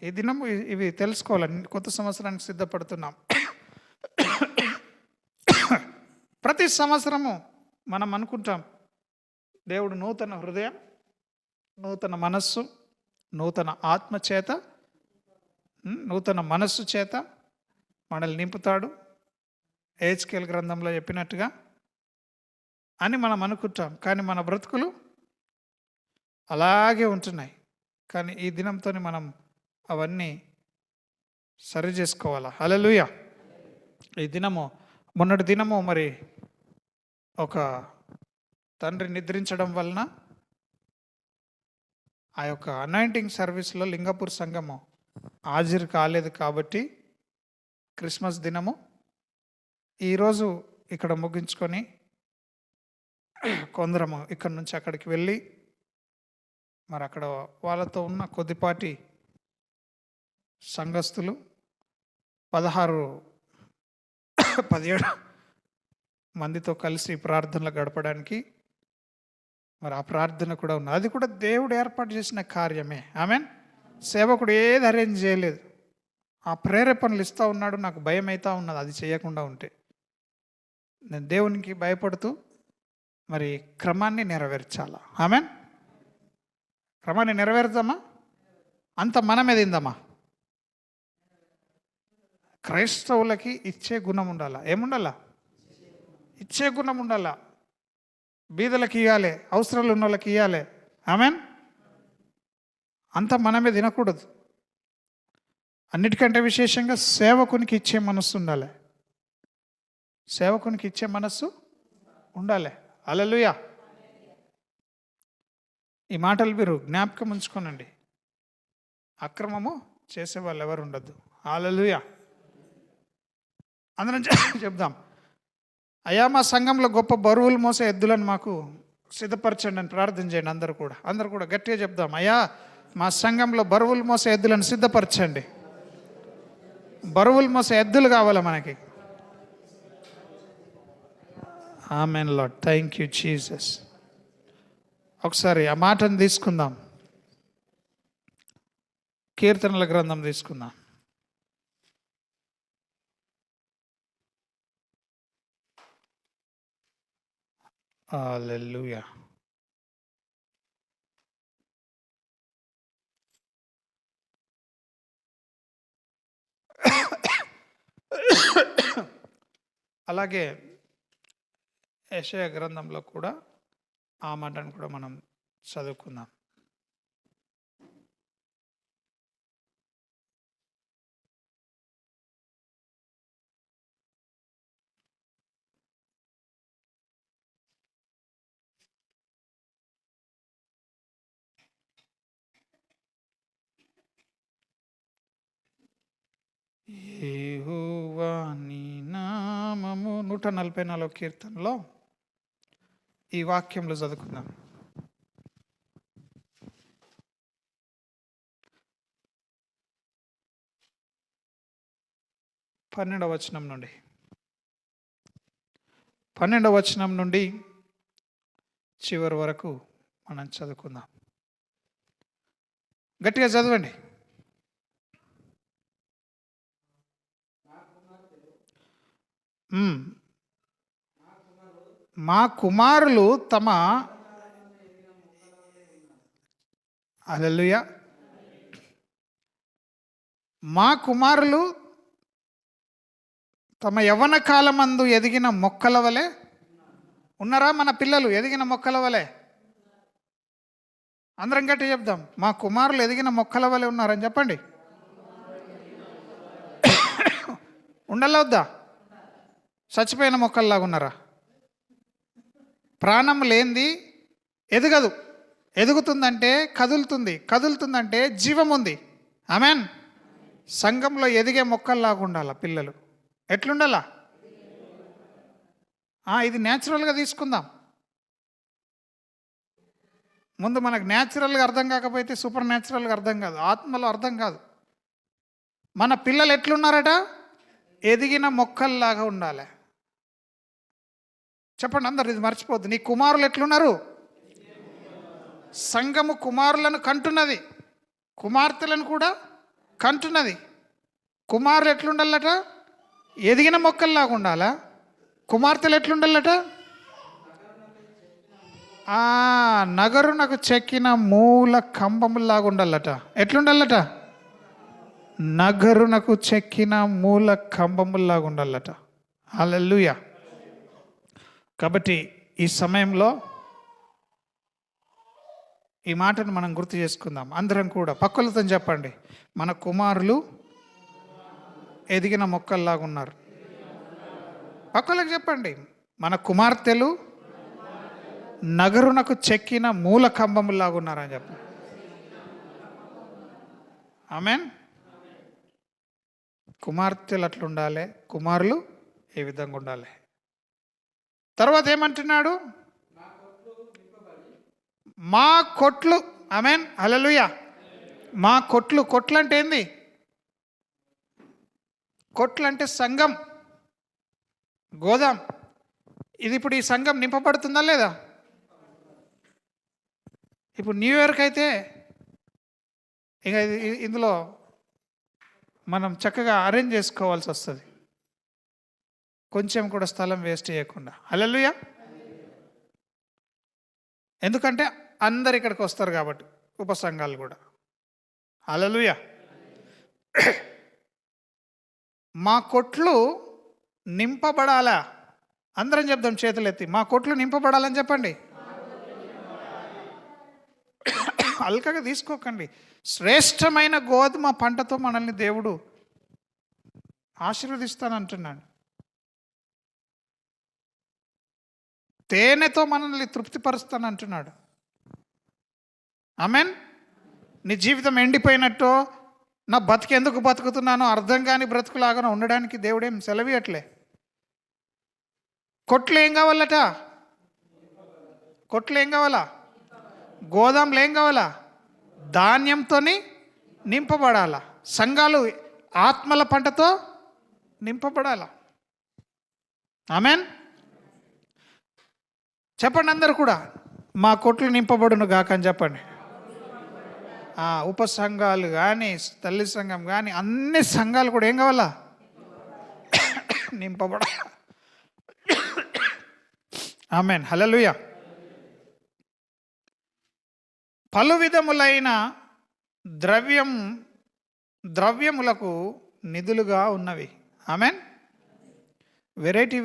Speaker 1: ఈ దినము ఇవి తెలుసుకోవాలని కొత్త సంవత్సరానికి సిద్ధపడుతున్నాం. ప్రతి సంవత్సరము మనం అనుకుంటాం దేవుడు నూతన హృదయం, నూతన మనస్సు, నూతన ఆత్మ చేత, నూతన మనస్సు చేత మనల్ని నింపుతాడు, హెచ్కేల్ గ్రంథంలో చెప్పినట్టుగా అని మనం అనుకుంటాం. కానీ మన బ్రతుకులు అలాగే ఉంటున్నాయి. కానీ ఈ దినంతో మనం అవన్నీ సరి చేసుకోవాలా. హల్లెలూయా. ఈ దినము మొన్నటి దినము మరి ఒక తండ్రి నిద్రించడం వలన ఆ యొక్క అనాయింటింగ్ సర్వీస్లో లింగపూర్ సంఘము హాజరు కాలేదు. కాబట్టి క్రిస్మస్ దినము ఈరోజు ఇక్కడ ముగించుకొని కొందరము ఇక్కడ నుంచి అక్కడికి వెళ్ళి మరి అక్కడ వాళ్ళతో ఉన్న కొద్దిపాటి సంఘస్థులు 17 మందితో కలిసి ప్రార్థనలు గడపడానికి మరి ఆ ప్రార్థన కూడా ఉన్నది. అది కూడా దేవుడు ఏర్పాటు చేసిన కార్యమే. ఆమెన్. సేవకుడు ఏది అరేంజ్ చేయలేదు, ఆ ప్రేరేపణలు ఇస్తూ ఉన్నాడు. నాకు భయం అవుతూ ఉన్నది అది చేయకుండా ఉంటే. నేను దేవునికి భయపడుతూ మరి క్రమాన్ని నెరవేర్చాలా. ఆమెన్. క్రమాన్ని నెరవేర్దామా? అంత మనమే తిందామా? క్రైస్తవులకి ఇచ్చే గుణం ఉండాలా. ఏముండాలా? ఇచ్చే గుణం ఉండాలా. బీదలకు ఇవ్వాలి, అవసరాలు ఉన్న వాళ్ళకి ఇవ్వాలి. ఆమెన్. అంత మనమే తినకూడదు. అన్నిటికంటే విశేషంగా సేవకునికి ఇచ్చే మనస్సు ఉండాలి. సేవకునికి ఇచ్చే మనస్సు ఉండాలి. హల్లెలూయా. ఈ మాటలు మీరు జ్ఞాపకం ఉంచుకోనండి. అక్రమము చేసేవాళ్ళు ఎవరు ఉండద్దు. హల్లెలూయా. అందరం చెప్దాం, అయ్యా మా సంఘంలో గొప్ప బరువులు మోసే ఎద్దులను మాకు సిద్ధపరచండి అని ప్రార్థన చేయండి. అందరూ కూడా గట్టిగా చెప్దాం, అయ్యా మా సంఘంలో బరువులు మోసే ఎద్దులను సిద్ధపరచండి. బరువులు మోసే ఎద్దులు కావాలి మనకి. ఆమేన్ లార్డ్. Thank you Jesus. ఒకసారి ఆ మాటను తీసుకుందాం. కీర్తనల గ్రంథం తీసుకుందాం. హల్లెలూయా. అలాగే యెషయా గ్రంథంలో కూడా ఆ మాటను కూడా మనం చదువుకుందాం. యెహోవా నీ నామము 144 కీర్తనలో ఈ వాక్యంలో చదువుకుందాం. 12వ వచనం నుండి చివరి వరకు మనం చదువుకుందాం. గట్టిగా చదవండి. మా కుమారులు తమ హల్లెలూయా మా కుమారులు తమ యవ్వన కాలమందు ఎదిగిన మొక్కల వలె ఉన్నారా? మన పిల్లలు ఎదిగిన మొక్కల వలె. అందరం గట్టి చెప్దాం, మా కుమారులు ఎదిగిన మొక్కల వలె ఉన్నారని చెప్పండి. ఉండాలా వద్దా? చచ్చిపోయిన మొక్కల్లాగా ఉన్నారా? ప్రాణం లేనిది ఎదగదు. ఎదుగుతుందంటే కదులుతుందంటే జీవం ఉంది. ఆమెన్. సంఘంలో ఎదిగే మొక్కల్లాగా ఉండాలా పిల్లలు. ఎట్లుండాలా? ఇది న్యాచురల్గా తీసుకుందాం. ముందు మనకు న్యాచురల్గా అర్థం కాకపోతే సూపర్ న్యాచురల్గా అర్థం కాదు, ఆత్మలో అర్థం కాదు. మన పిల్లలు ఎట్లున్నారట? ఎదిగిన మొక్కల్లాగా ఉండాలి. చెప్పండి అందరు, ఇది మర్చిపోద్దు. నీ కుమారులు ఎట్లున్నారు? సంఘము కుమారులను కంటున్నది, కుమార్తెలను కూడా కంటున్నది. కుమారులు ఎట్లుండాలట? ఎదిగిన మొక్కల్లాగా ఉండాలా? కుమార్తెలు ఎట్లుండాలట? నగరునకు చెక్కిన మూల కంబములాగా ఉండాలట. ఎట్లుండాలట? నగరునకు చెక్కిన మూల కంబములాగా ఉండాలట. హల్లెలూయా. కాబట్టి ఈ సమయంలో ఈ మాటను మనం గుర్తు చేసుకుందాం. అందరం కూడా పక్కలతో చెప్పండి, మన కుమారులు ఎదిగిన మొక్కల్లాగా ఉన్నారు. పక్కలకు చెప్పండి, మన కుమార్తెలు నగరునకు చెక్కిన మూల కంబములాగా ఉన్నారని చెప్పండి. ఆమేన్. కుమార్తెలు అట్లుండాలి, కుమారులు ఏ విధంగా ఉండాలి. తర్వాత ఏమంటున్నాడు? మా కొట్లు. ఆమేన్, హల్లెలూయా. మా కొట్లు. కొట్లు అంటే ఏంది? కొట్లు అంటే సంఘం, గోదాం. ఇది ఇప్పుడు ఈ సంఘం నింపబడుతుందా లేదా? ఇప్పుడు న్యూ ఇయర్కి అయితే ఇక ఇందులో మనం చక్కగా అరేంజ్ చేసుకోవాల్సి వస్తుంది, కొంచెం కూడా స్థలం వేస్ట్ చేయకుండా. హల్లెలూయా. ఎందుకంటే అందరు ఇక్కడికి వస్తారు కాబట్టి, ఉపసంఘాలు కూడా. హల్లెలూయా. మా కొట్లు నింపబడాలా? అందరం చెప్దాం చేతులెత్తి, మా కొట్లు నింపబడాలని చెప్పండి. అల్కగా తీసుకోకండి. శ్రేష్టమైన గోధుమ పంటతో మనల్ని దేవుడు ఆశీర్వదిస్తానంటున్నాడు. తేనెతో మనల్ని తృప్తిపరుస్తానంటున్నాడు. ఆమేన్. నీ జీవితం ఎండిపోయినట్టు, నా బతికెందుకు బతుకుతున్నానో అర్థం కాని బ్రతుకులాగా ఉండడానికి దేవుడేం సెలవియట్లే. కొట్లు ఏం కావాలట? కొట్లు ఏం కావాలా? గోదాంలు ఏం కావాలా? ధాన్యంతో నింపబడాలా. సంఘాలు ఆత్మల పంటతో నింపబడాలా. ఆమేన్. చెప్పండి అందరు కూడా, మా కొట్లు నింపబడును గాక అని చెప్పండి. ఉపసంఘాలు కానీ, తల్లి సంఘం కానీ, అన్ని సంఘాలు కూడా ఏం కావాలా? నింపబడ. ఆమేన్, హల్లెలూయా. పలు విధములైన ద్రవ్యములకు నిధులుగా ఉన్నవి. ఆమేన్.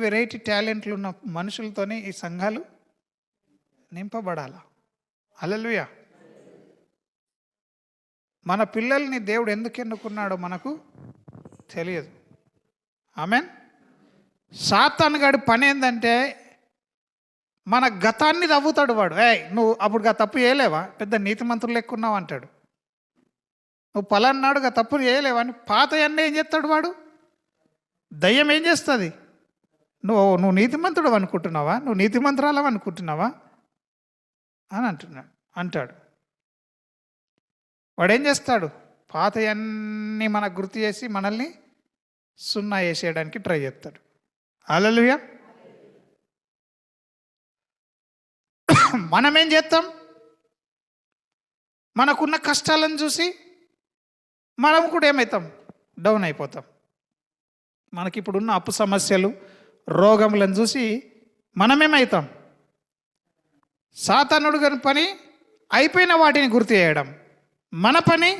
Speaker 1: వెరైటీ టాలెంట్లు ఉన్న మనుషులతోనే ఈ సంఘాలు నింపబడాల. హల్లెలూయా. మన పిల్లల్ని దేవుడు ఎందుకు ఎన్నుకున్నాడో మనకు తెలియదు. ఆమేన్. సాతాను గాడి పని ఏంటంటే మన గతాన్ని తవ్వుతాడు వాడు. నువ్వు అప్పుడుగా తప్పు చేయలేవా, పెద్ద నీతిమంతులు లెక్కున్నావు అంటాడు. నువ్వు పలానాడుగా తప్పులు చేయలేవా అని పాత అన్నీ ఏం చేస్తాడు వాడు. దయ్యం ఏం చేస్తుంది? నువ్వు నీతిమంతుడు అనుకుంటున్నావా, నువ్వు నీతిమంతురాలు అనుకుంటున్నావా అని అంటాడు. వాడు ఏం చేస్తాడు? పాతయన్నీ మనకు గుర్తు చేసి మనల్ని సున్నా వేసేయడానికి ట్రై చేస్తాడు. హల్లెలూయా. మనం ఏం చేస్తాం? మనకున్న కష్టాలను చూసి మనం కూడా ఏమవుతాం? డౌన్ అయిపోతాం. మనకి ఇప్పుడున్న అప్పు సమస్యలు, రోగములను చూసి మనమేమవుతాం? సాతానుడు గారి పని అయిపోయిన వాటిని గుర్తు చేయడం, మన పని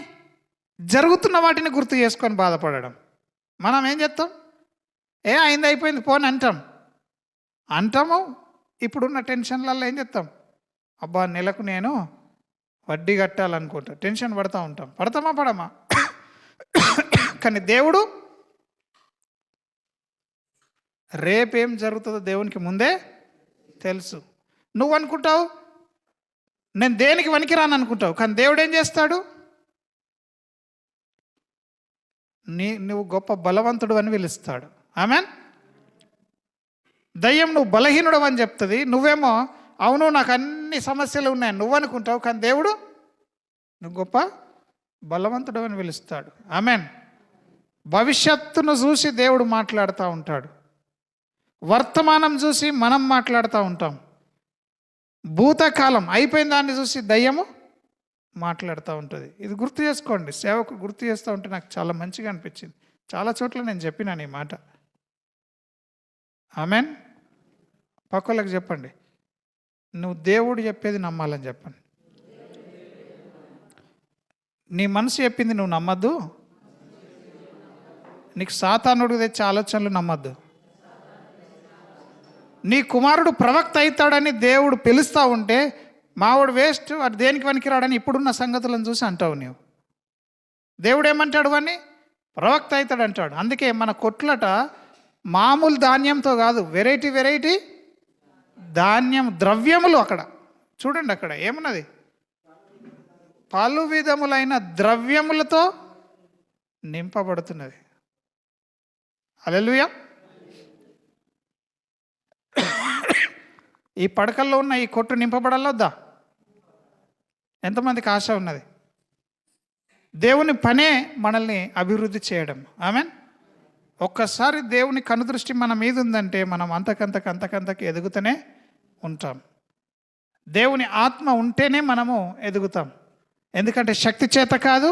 Speaker 1: జరుగుతున్న వాటిని గుర్తు చేసుకొని బాధపడడం. మనం ఏం చేస్తాం? అయింది అయిపోయింది పోని అంటాము. ఇప్పుడున్న టెన్షన్లలో ఏం చేస్తాం? అబ్బా నెలకు నేను వడ్డీ కట్టాలనుకుంటా, టెన్షన్ పడతా ఉంటాం. పడమా? కానీ దేవుడు రేపేం జరుగుతుందో దేవునికి ముందే తెలుసు. నువ్వు అనుకుంటావు నేను దేనికి వనికిరాను అనుకుంటావు, కానీ దేవుడు ఏం చేస్తాడు? నువ్వు గొప్ప బలవంతుడు అని పిలుస్తాడు. ఆమేన్. దయ్యం నువ్వు బలహీనుడు అని చెప్తుంది, నువ్వేమో అవును నాకు అన్ని సమస్యలు ఉన్నాయని నువ్వు అనుకుంటావు, కానీ దేవుడు నువ్వు గొప్ప బలవంతుడు అని పిలుస్తాడు. ఆమేన్. భవిష్యత్తును చూసి దేవుడు మాట్లాడుతూ ఉంటాడు, వర్తమానం చూసి మనం మాట్లాడుతూ ఉంటాం, భూతకాలం అయిపోయిన దాన్ని చూసి దయ్యము మాట్లాడుతూ ఉంటుంది. ఇది గుర్తు చేసుకోండి. సేవకు గుర్తు చేస్తూ ఉంటే నాకు చాలా మంచిగా అనిపించింది. చాలా చోట్ల నేను చెప్పినాను ఈ మాట. ఆమెన్. పక్కలకు చెప్పండి, నువ్వు దేవుడు చెప్పేది నమ్మాలని చెప్పండి. నీ మనసు చెప్పింది నువ్వు నమ్మద్దు. నీకు సాతానుడికి తెచ్చే ఆలోచనలు నమ్మద్దు. నీ కుమారుడు ప్రవక్త అవుతాడని దేవుడు పిలుస్తూ ఉంటే మావాడు వేస్ట్, వాడు దేనికి పనికిరాడని ఇప్పుడున్న సంగతులను చూసి అంటావు నీవు. దేవుడు ఏమంటాడు? వాడిని ప్రవక్త అవుతాడు అంటాడు. అందుకే మన కొట్లట మామూలు ధాన్యంతో కాదు, వెరైటీ వెరైటీ ధాన్యం ద్రవ్యములు. అక్కడ చూడండి, అక్కడ ఏమున్నది? పలు విధములైన ద్రవ్యములతో నింపబడుతున్నది. హల్లెలూయా. ఈ పడకల్లో ఉన్న ఈ కొట్టు నింపబడాలొద్దా? ఎంతమందికి ఆశ ఉన్నది? దేవుని పనే మనల్ని అభివృద్ధి చేయడం. ఆమెన్. ఒక్కసారి దేవుని కనుదృష్టి మన మీద ఉందంటే మనం అంతకంతకి ఎదుగుతూనే ఉంటాం. దేవుని ఆత్మ ఉంటేనే మనము ఎదుగుతాం. ఎందుకంటే శక్తి చేత కాదు,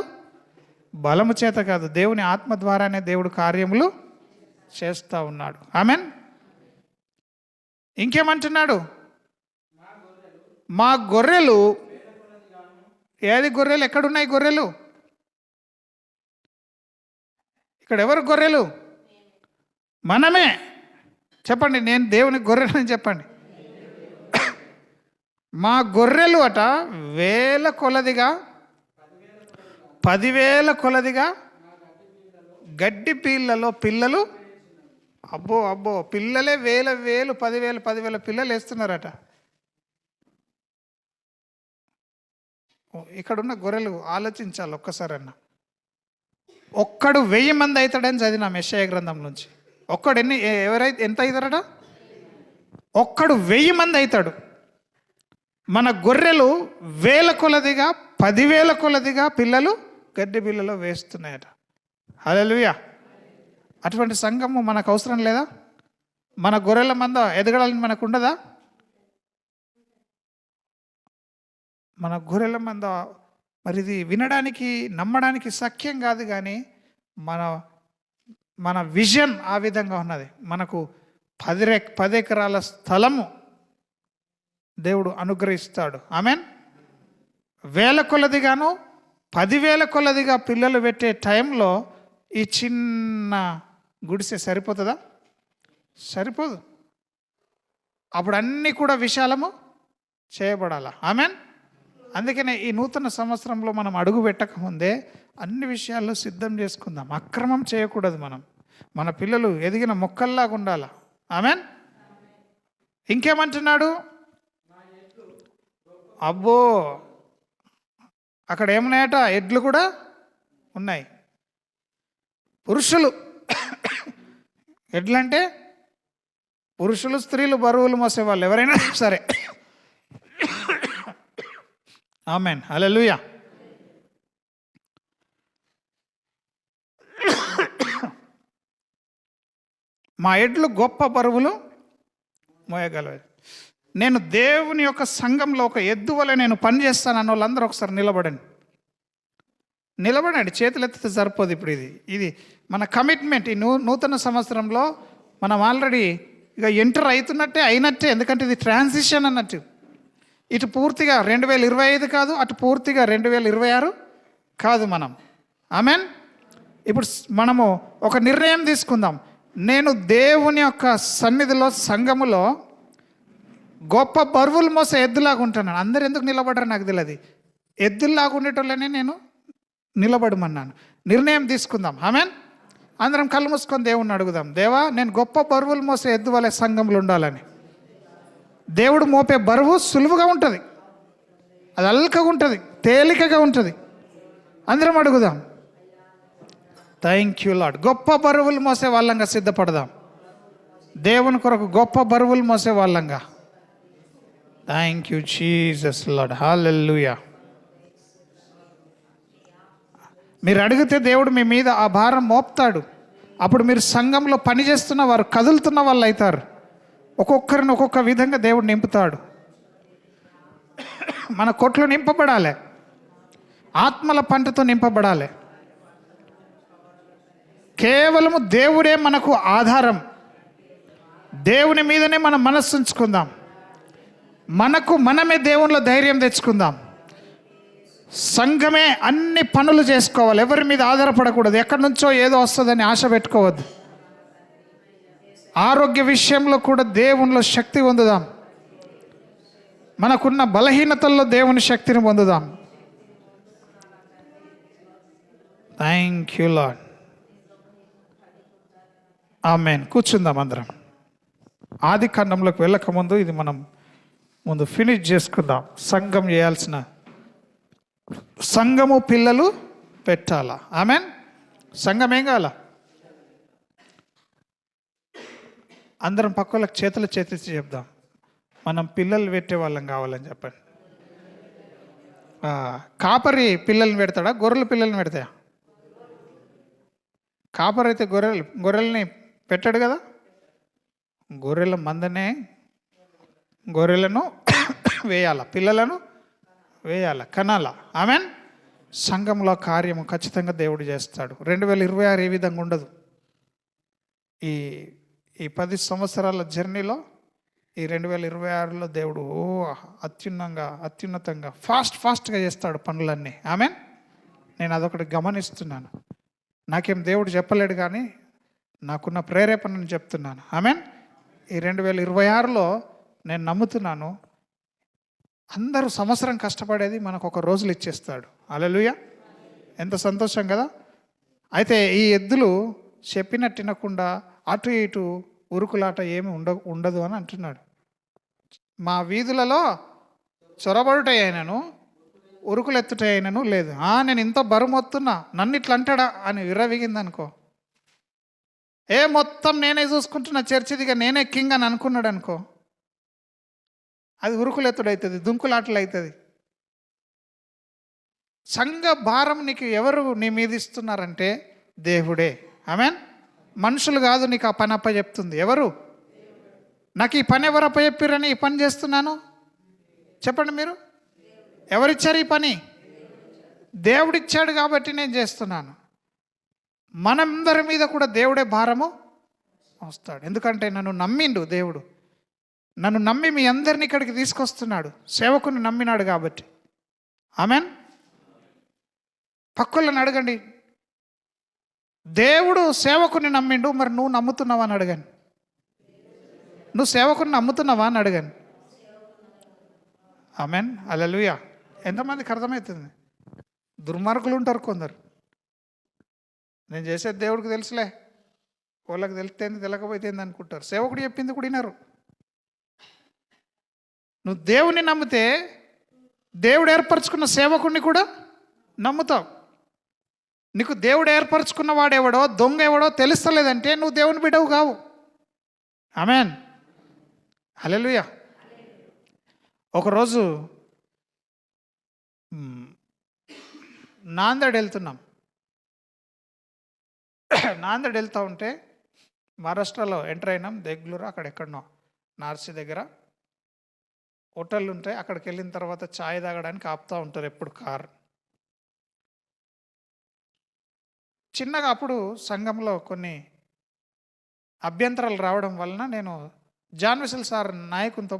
Speaker 1: బలము చేత కాదు, దేవుని ఆత్మ ద్వారానే దేవుడు కార్యములు చేస్తూ ఉన్నాడు. ఆమెన్. ఇంకేమంటున్నాడు? మా గొర్రెలు. ఏది గొర్రెలు? ఎక్కడున్నాయి గొర్రెలు? ఇక్కడ ఎవరు గొర్రెలు? మనమే. చెప్పండి, నేను దేవుని గొర్రెలని చెప్పండి. మా గొర్రెలు అట వేల కొలదిగా, 10,000 కొలదిగా గడ్డి పిల్లలో పిల్లలు. అబ్బో అబ్బో, పిల్లలే వేలు 10,000 పిల్లలు వేస్తున్నారట. ఇక్కడున్న గొర్రెలు ఆలోచించాలి ఒక్కసారన్నా. ఒక్కడు 1000 మంది అవుతాడని చదివినాం యెషయా గ్రంథం నుంచి. ఒక్కడు ఎంత అవుతారట? ఒక్కడు 1000 మంది అవుతాడు. మన గొర్రెలు వేల కొలదిగా, 10,000 కొలదిగా పిల్లలు గడ్డి పిల్లలో వేస్తున్నాయట. హల్లెలూయా. అటువంటి సంఘము మనకు అవసరం లేదా? మన గొర్రెల మంద ఎదగడాలని మనకు ఉండదా? మన గొర్రెల మంద మరి ఇది వినడానికి, నమ్మడానికి సఖ్యం కాదు, కానీ మన విజన్ ఆ విధంగా ఉన్నది. మనకు 10 ఎకరాల స్థలము దేవుడు అనుగ్రహిస్తాడు. ఆమెన్. వేల కొలదిగాను 10,000 కొలదిగా పిల్లలు పెట్టే టైంలో ఈ చిన్న గుడిసె సరిపోతుందా? సరిపోదు. అప్పుడు అన్నీ కూడా విశాలము చేయబడాల. ఆమెన్. అందుకనే ఈ నూతన సంవత్సరంలో మనం అడుగు పెట్టకముందే అన్ని విషయాల్లో సిద్ధం చేసుకుందాం. అక్రమం చేయకూడదు. మన పిల్లలు ఎదిగిన మొక్కల్లాగా ఉండాలి. ఆమెన్. ఇంకేమంటున్నాడు? అబ్బో, అక్కడ ఏమున్నాయట? ఎడ్లు కూడా ఉన్నాయి. పురుషులు. ఎడ్లంటే పురుషులు, స్త్రీలు, బరువులు మోసేవాళ్ళు ఎవరైనా సరే. ఆమెన్. హల్లెలూయా. మా ఎడ్లు గొప్ప బరువులు మోయగలవు. నేను దేవుని యొక్క సంఘంలో ఒక ఎద్దు వలె నేను పనిచేస్తాను అన్న వాళ్ళందరూ ఒకసారి నిలబడండి. చేతులు ఎత్తితే సరిపోదు. ఇప్పుడు ఇది మన కమిట్మెంట్. ఈ నూతన సంవత్సరంలో మనం ఆల్రెడీ ఇక ఎంటర్ అవుతున్నట్టే, అయినట్టే. ఎందుకంటే ఇది ట్రాన్సిషన్ అన్నట్టు. ఇటు పూర్తిగా 2025 కాదు, అటు పూర్తిగా 2026 కాదు మనం. ఆమెన్. ఇప్పుడు మనము ఒక నిర్ణయం తీసుకుందాం. నేను దేవుని యొక్క సన్నిధిలో, సంఘములో గొప్ప బరువులు మోసే ఎద్దులాగా ఉంటాను. అందరు ఎందుకు నిలబడరు నాకు తెలియదు. ఎద్దుల్లాగా ఉండేటోళ్ళనే నేను నిలబడమన్నాను. నిర్ణయం తీసుకుందాం. ఆమెన్. అందరం కళ్ళు మూసుకొని దేవుణ్ణి అడుగుదాం. దేవా, నేను గొప్ప బరువులు మోసే ఎద్దు వలె సంఘంలో ఉండాలని. దేవుడు మోపే బరువు సులువుగా ఉంటుంది, అది అల్కగా ఉంటుంది, తేలికగా ఉంటుంది. అందరం అడుగుదాం. Thank you lord. గొప్ప బరువులు మోసే వాళ్ళంగా సిద్ధపడదాం. దేవుని కొరకు గొప్ప బరువులు మోసే వాళ్ళంగా. Thank you Jesus Lord. Hallelujah. మీరు అడిగితే దేవుడు మీ మీద ఆ భారం మోపుతాడు. అప్పుడు మీరు సంఘంలో పనిచేస్తున్న వారు, కదులుతున్న వాళ్ళు అవుతారు. ఒక్కొక్కరిని ఒక్కొక్క విధంగా దేవుడు నింపుతాడు. మన కొట్లు నింపబడాలి. ఆత్మల పంటతో నింపబడాలి. కేవలము దేవుడే మనకు ఆధారం. దేవుని మీదనే మనం మనస్సు ఉంచుకుందాం. మనకు మనమే దేవునిలో ధైర్యం తెచ్చుకుందాం. సంఘమే అన్ని పనులు చేసుకోవాలి. ఎవరి మీద ఆధారపడకూడదు. ఎక్కడి నుంచో ఏదో వస్తుందని ఆశ పెట్టుకోవద్దు. ఆరోగ్య విషయంలో కూడా దేవునిలో శక్తి పొందుదాం. మనకున్న బలహీనతల్లో దేవుని శక్తిని పొందుదాం. Thank you Lord. ఆమేన్. కూర్చుందాం అందరం. ఆది కాండంలోకి వెళ్ళకముందు ఇది మనం ముందు ఫినిష్ చేసుకుందాం. సంఘం చేయాల్సిన సంఘము పిల్లలు పెట్టాలా? ఆమేన్. సంఘం ఏం కావాలా? అందరం పక్కలకు చేతులు చేతిచ్చి చెప్దాం, మనం పిల్లలు పెట్టే వాళ్ళం కావాలని చెప్పండి. కాపరి పిల్లల్ని పెడతాడా? గొర్రెల పిల్లల్ని పెడతాయా? కాపరి అయితే గొర్రెల్ని పెట్టాడు కదా. గొర్రెల మందనే గొర్రెలను వేయాల, పిల్లలను వేయాల, కనాల. ఆమెన్. సంఘంలో కార్యము ఖచ్చితంగా దేవుడు చేస్తాడు. 2026 ఏ విధంగా ఉండదు. ఈ 10 సంవత్సరాల జర్నీలో ఈ 2026లో దేవుడు అత్యున్నతంగా ఫాస్ట్గా చేస్తాడు పనులన్నీ. ఆమెన్. నేను అదొకటి గమనిస్తున్నాను. నాకేం దేవుడు చెప్పలేడు, కానీ నాకున్న ప్రేరేపణను చెప్తున్నాను. ఆమెన్. ఈ 2026లో నేను నమ్ముతున్నాను, అందరూ సంవత్సరం కష్టపడేది మనకు ఒక రోజులు ఇచ్చేస్తాడు. హల్లెలూయా. ఎంత సంతోషం కదా. అయితే ఈ ఎద్దులు చెప్పినట్టు వినకుండా అటు ఇటు ఉరుకులాట ఏమి ఉండదు అని అంటున్నాడు. మా వీధులలో చొరబడుటైనను ఉరుకులెత్తుటైనను లేదు. నేను ఇంత బరువు మొత్తున్నా, నన్ను ఇట్లా అంటాడా అని విర్రవిగింది అనుకో, మొత్తం నేనే చూసుకుంటున్నా, చర్చిదిగా నేనే కింగ్ అని అనుకున్నాడు అనుకో, అది ఉరుకులెత్తుడు అవుతుంది, దుంకులాటలు అవుతుంది. సంఘ భారం నీకు ఎవరు నీ మీద ఇస్తున్నారంటే దేవుడే. ఆమెన్. మనుషులు కాదు నీకు ఆ పని అప్పచెప్తుంది. ఎవరు? నాకు ఈ పని ఎవరు అప్పచెప్పారని ఈ పని చేస్తున్నాను చెప్పండి మీరు. ఎవరిచ్చారు ఈ పని? దేవుడిచ్చాడు కాబట్టి నేను చేస్తున్నాను. మనందరి మీద కూడా దేవుడే భారము వస్తాడు. ఎందుకంటే నన్ను నమ్మిండు దేవుడు. నన్ను నమ్మి మీ అందరిని ఇక్కడికి తీసుకొస్తున్నాడు. సేవకుని నమ్మినాడు కాబట్టి. ఆమెన్. పక్కులను అడగండి, దేవుడు సేవకుని నమ్మిండు, మరి నువ్వు నమ్ముతున్నావా అని అడగండి. నువ్వు సేవకుని నమ్ముతున్నావా అని అడగండి. ఆమెన్. హల్లెలూయా. ఎంతమందికి అర్థమవుతుంది? దుర్మార్గులు ఉంటారు కొందరు. నేను చేసేది దేవుడికి తెలుసులే, వాళ్ళకి తెలితేంది తెలియకపోతేంది అనుకుంటారు. సేవకుడు చెప్పింది కూడా వినరు. నువ్వు దేవుని నమ్మితే దేవుడు ఏర్పరచుకున్న సేవకుడిని కూడా నమ్ముతావు. నీకు దేవుడు ఏర్పరచుకున్న వాడెవడో దొంగ ఎవడో తెలుస్తలేదంటే నువ్వు దేవుని బిడ్డవు కావు. ఆమెన్. హల్లెలూయా. ఒకరోజు నాందేడ్ వెళ్తున్నాం. నాందేడ్ వెళ్తూ ఉంటే మహారాష్ట్రలో ఎంటర్ అయినాం. దేగ్లూరు అక్కడ ఎక్కడనో నార్సీ దగ్గర హోటళ్ళు ఉంటాయి. అక్కడికి వెళ్ళిన తర్వాత ఛాయ్ తాగడానికి ఆపుతూ ఉంటారు ఎప్పుడు కార్. చిన్నగా అప్పుడు సంఘంలో కొన్ని అభ్యంతరాలు రావడం వలన నేను జాన్ వెస్సెల్ సార్ నాయకునితో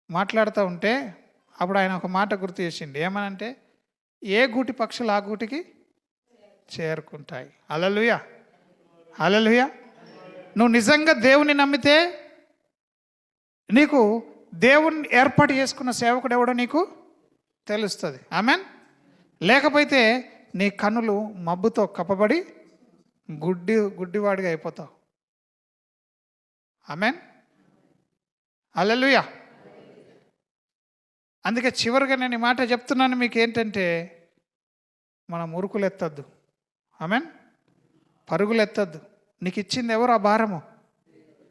Speaker 1: మాట్లాడుతూ ఉంటే అప్పుడు ఆయన ఒక మాట గుర్తు చేసిండు. ఏమనంటే, ఏ గూటి పక్షులు ఆ గూటికి చేరుకుంటాయి. హల్లెలూయా. హల్లెలూయా. నువ్వు నిజంగా దేవుని నమ్మితే నీకు దేవుని ఏర్పాటు చేసుకున్న సేవకుడు ఎవడో నీకు తెలుస్తుంది. ఆమెన్. లేకపోతే నీ కన్నులు మబ్బుతో కప్పబడి గుడ్డివాడిగా అయిపోతావు. ఆమెన్. హల్లెలూయా. అందుకే చివరిగా నేను ఈ మాట చెప్తున్నాను మీకు ఏంటంటే, మనం ఉరుకులు ఎత్తద్దు. ఆమెన్. పరుగులు ఎత్తద్దు. నీకు ఇచ్చింది ఎవరు ఆ భారము?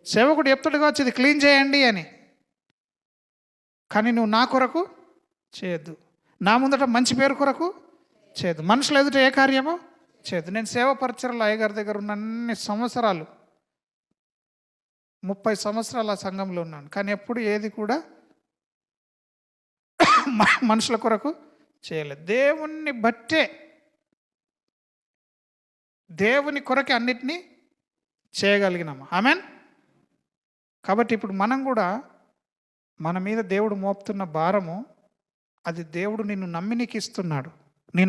Speaker 1: సేవకుడు చెప్తాడు కావచ్చు ఇది క్లీన్ చేయండి అని, కానీ నువ్వు నా కొరకు చేయొద్దు, నా ముందట మంచి పేరు కొరకు చేయొద్దు, మనుషులు ఎదుట ఏ కార్యమో చేయొద్దు. నేను సేవ పరిచర్లో అయ్యగారి దగ్గర ఉన్న అన్ని సంవత్సరాలు 30 సంవత్సరాల సంఘంలో ఉన్నాను, కానీ ఎప్పుడు ఏది కూడా మనుషుల కొరకు చేయలేదు. దేవుణ్ణి బట్టే, దేవుని కొరకే అన్నిటినీ చేయగలిగినాము. ఆమెన్. కాబట్టి ఇప్పుడు మనం కూడా మన మీద దేవుడు మోపుతున్న భారము, అది దేవుడు నిన్ను నమ్మి నీకు ఇస్తున్నాడు. నీ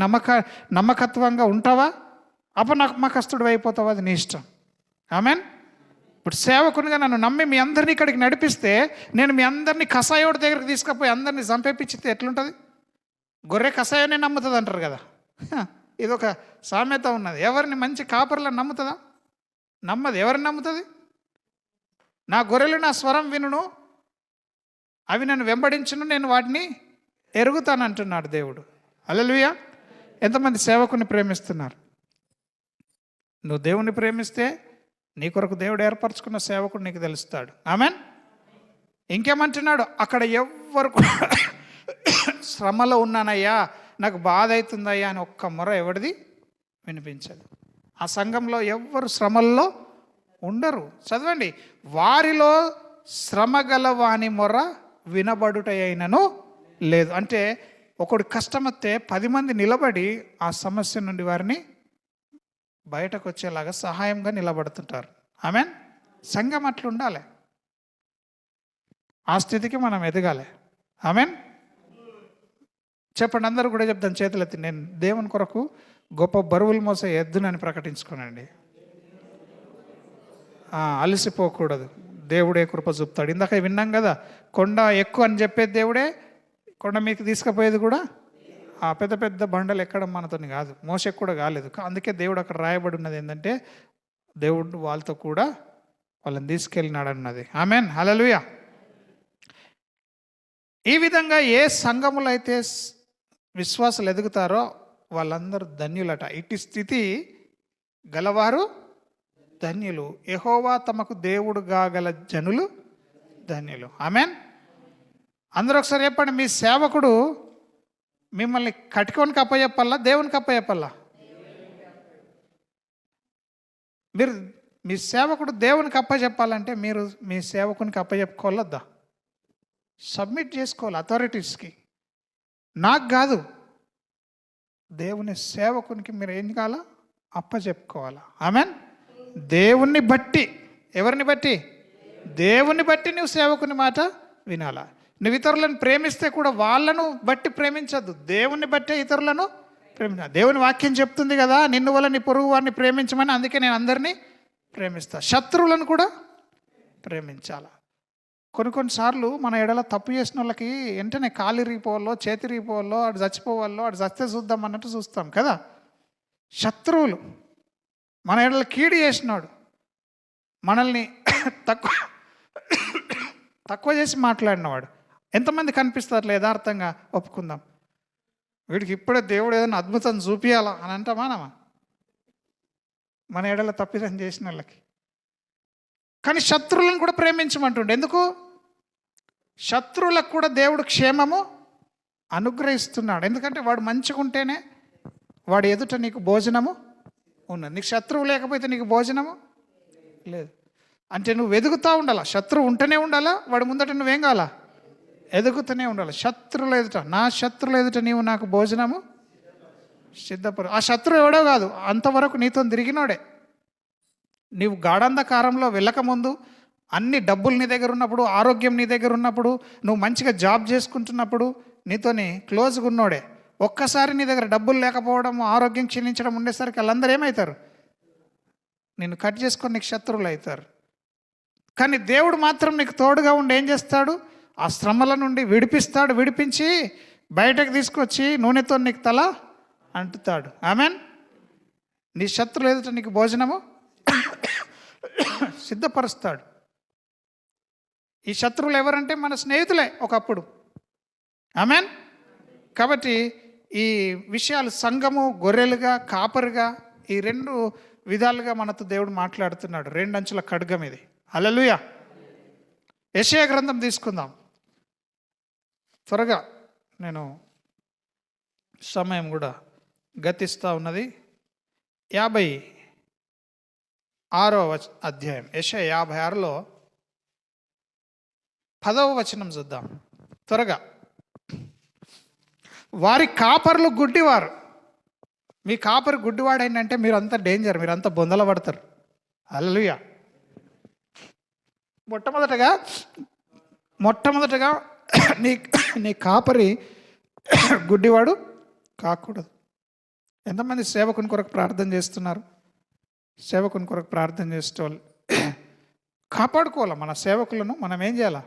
Speaker 1: నమ్మకత్వంగా ఉంటావా, అపనమ్మకస్తుడు అయిపోతావా, అది నీ ఇష్టం. ఆమెన్. ఇప్పుడు సేవకునిగా నన్ను నమ్మి మీ అందరినీ ఇక్కడికి నడిపిస్తే, నేను మీ అందరినీ కషాయోడి దగ్గరికి తీసుకుపోయి అందరినీ చంపేపించితే ఎట్లుంటుంది? గొర్రె కషాయాన్ని నమ్ముతుంది అంటారు కదా, ఇదొక సామెత ఉన్నది. ఎవరిని మంచి కాపర్లను నమ్ముతుందా? నమ్మదు. ఎవరిని నమ్ముతుంది? నా గొర్రెలు నా స్వరం వినును, అవి నన్ను వెంబడించును, నేను వాటిని ఎరుగుతాను అంటున్నాడు దేవుడు. హల్లెలూయా. ఎంతమంది సేవకుని ప్రేమిస్తున్నారు? నువ్వు దేవుని ప్రేమిస్తే నీ కొరకు దేవుడు ఏర్పరచుకున్న సేవకుడు నీకు తెలుస్తాడు. ఆమెన్. ఇంకేమంటున్నాడు? అక్కడ ఎవ్వరు శ్రమలో ఉన్నానయ్యా, నాకు బాధ అవుతుందయ్యా అని ఒక్క మొర ఎవరిది వినిపించదు. ఆ సంఘంలో ఎవ్వరు శ్రమల్లో ఉండరు. చదవండి, వారిలో శ్రమ గల వాని మొర వినబడుట అయినను లేదు. అంటే ఒకడు కష్టమొస్తే 10 మంది నిలబడి ఆ సమస్య నుండి వారిని బయటకు వచ్చేలాగా సహాయంగా నిలబడుతుంటారు. ఆమెన్. సంఘం అట్లా ఉండాలి. ఆ స్థితికి మనం ఎదగాలి. ఆమెన్. చెప్పండి, అందరూ కూడా చెప్తాను చేతులెత్తి. నేను దేవుని కొరకు గొప్ప బరువులు మోసే ఎద్దునని ప్రకటించుకోనండి. అలసిపోకూడదు. దేవుడే కృప చూపుతాడు. ఇందాక విన్నాం కదా, కొండ ఎక్కువ అని చెప్పేది దేవుడే, కొండ మీకు తీసుకుపోయేది కూడా ఆ పెద్ద పెద్ద బండలు ఎక్కడం మనతోని కాదు, మోసకు కూడా కాలేదు. అందుకే దేవుడు అక్కడ రాయబడి ఉన్నది ఏంటంటే, దేవుడు వాళ్ళతో కూడా వాళ్ళని తీసుకెళ్ళినాడు అన్నది. ఆమెన్. హల్లెలూయా. ఈ విధంగా ఏ సంఘములు అయితే విశ్వాసులు ఎదుగుతారో వాళ్ళందరూ ధన్యులట. ఇటు స్థితి గలవారు ధన్యులు. యెహోవా తమకు దేవుడుగా గల జనులు ధన్యులు. ఆమెన్. అందరూ ఒకసారి చెప్పండి, మీ సేవకుడు మిమ్మల్ని కట్టుకోనికి అప్పచెప్పాలా, దేవునికి అప్పచెప్పాలా? మీరు మీ సేవకుడు దేవునికి అప్పచెప్పాలంటే మీరు మీ సేవకునికి అప్పచెప్పుకోవాలద్దా? సబ్మిట్ చేసుకోవాలి అథారిటీస్కి. నాకు కాదు, దేవుని సేవకునికి మీరు ఏం కావాలా? అప్పచెప్పుకోవాలా. ఆమెన్. దేవుణ్ణి బట్టి. ఎవరిని బట్టి? దేవుని బట్టి నువ్వు సేవకుని మాట వినాలా. నువ్వు ఇతరులను ప్రేమిస్తే కూడా వాళ్ళను బట్టి ప్రేమించద్దు, దేవుని బట్టే ఇతరులను ప్రేమించాలి. దేవుని వాక్యం చెప్తుంది కదా, నిన్ను వల్ల నీ పొరుగు వారిని ప్రేమించమని. అందుకే నేను అందరినీ ప్రేమిస్తా. శత్రువులను కూడా ప్రేమించాలి. కొన్నిసార్లు మన ఎడల తప్పు చేసిన వాళ్ళకి వెంటనే కాలు ఇరిగిపోవాలో, చేతి ఇరిగిపోవాలో, అటు చచ్చిపోవాలో, అటు చస్తే చూద్దాం అన్నట్టు చూస్తాం కదా. శత్రువులు మన ఎడల కీడు చేసినాడు, మనల్ని తక్కువ చేసి మాట్లాడినవాడు ఎంతమంది కనిపిస్తారు యథార్థంగా? ఒప్పుకుందాం, వీడికి ఇప్పుడే దేవుడు ఏదైనా అద్భుతం చూపియాలా అని అంటామానమా మన ఎడల తప్పిదం చేసిన వాళ్ళకి? కానీ శత్రువులను కూడా ప్రేమించమంటుండే. ఎందుకు? శత్రువులకు కూడా దేవుడు క్షేమము అనుగ్రహిస్తున్నాడు. ఎందుకంటే వాడు మంచిగా ఉంటేనే వాడు ఎదుట నీకు భోజనము ఉన్నది. నీకు శత్రువు లేకపోతే నీకు భోజనము లేదు. అంటే నువ్వు ఎదుగుతూ ఉండాలా. శత్రువు ఉంటేనే ఉండాలా, వాడు ముందట నువ్వేం కావాలా? ఎదుగుతూనే ఉండాలి. శత్రువులు ఎదుట, నా శత్రువులు ఎదుట నీవు నాకు భోజనము సిద్ధపరు. ఆ శత్రువు ఎవడో కాదు, అంతవరకు నీతో తిరిగినోడే. నీవు గాఢంధకారంలో వెళ్ళకముందు, అన్ని డబ్బులు నీ దగ్గర ఉన్నప్పుడు, ఆరోగ్యం నీ దగ్గర ఉన్నప్పుడు, నువ్వు మంచిగా జాబ్ చేసుకుంటున్నప్పుడు నీతోని క్లోజ్గా ఉన్నోడే. ఒక్కసారి నీ దగ్గర డబ్బులు లేకపోవడం, ఆరోగ్యం క్షీణించడం ఉండేసరికి వాళ్ళందరూ ఏమవుతారు? నిన్ను కట్ చేసుకొని నీకు శత్రువులు అవుతారు. కానీ దేవుడు మాత్రం నీకు తోడుగా ఉండి ఏం చేస్తాడు? ఆ శ్రమల నుండి విడిపిస్తాడు. విడిపించి బయటకు తీసుకొచ్చి నూనెతో నీకు తల అంటుతాడు. ఆమెన్. నీ శత్రువులు ఎదుట నీకు భోజనము సిద్ధపరుస్తాడు. ఈ శత్రువులు ఎవరంటే మన స్నేహితులే ఒకప్పుడు. ఆమెన్. కాబట్టి ఈ విషయాలు సంఘము, గొర్రెలుగా, కాపరిగా, ఈ 2 విధాలుగా మనతో దేవుడు మాట్లాడుతున్నాడు. 2 అంచుల ఖడ్గం ఇది. హల్లెలూయా. యెషయా గ్రంథం తీసుకుందాం త్వరగా, నేను సమయం కూడా గతిస్తూ ఉన్నది. 56వ అధ్యాయం, యెషయా 56లో 10వ వచనం చూద్దాం త్వరగా. వారి కాపర్లు గుడ్డివారు. మీ కాపరి గుడ్డివాడైందంటే మీరు అంతా డేంజర్, మీరు అంతా బొందల పడతారు. హల్లెలూయా. మొట్టమొదటగా నీ కాపరి గుడ్డివాడు కాకూడదు. ఎంతమంది సేవకుని కొరకు ప్రార్థన చేస్తున్నారు? సేవకుని కొరకు ప్రార్థన చేసేవాళ్ళు కాపాడుకోవాలా. మన సేవకులను మనం ఏం చేయాలా?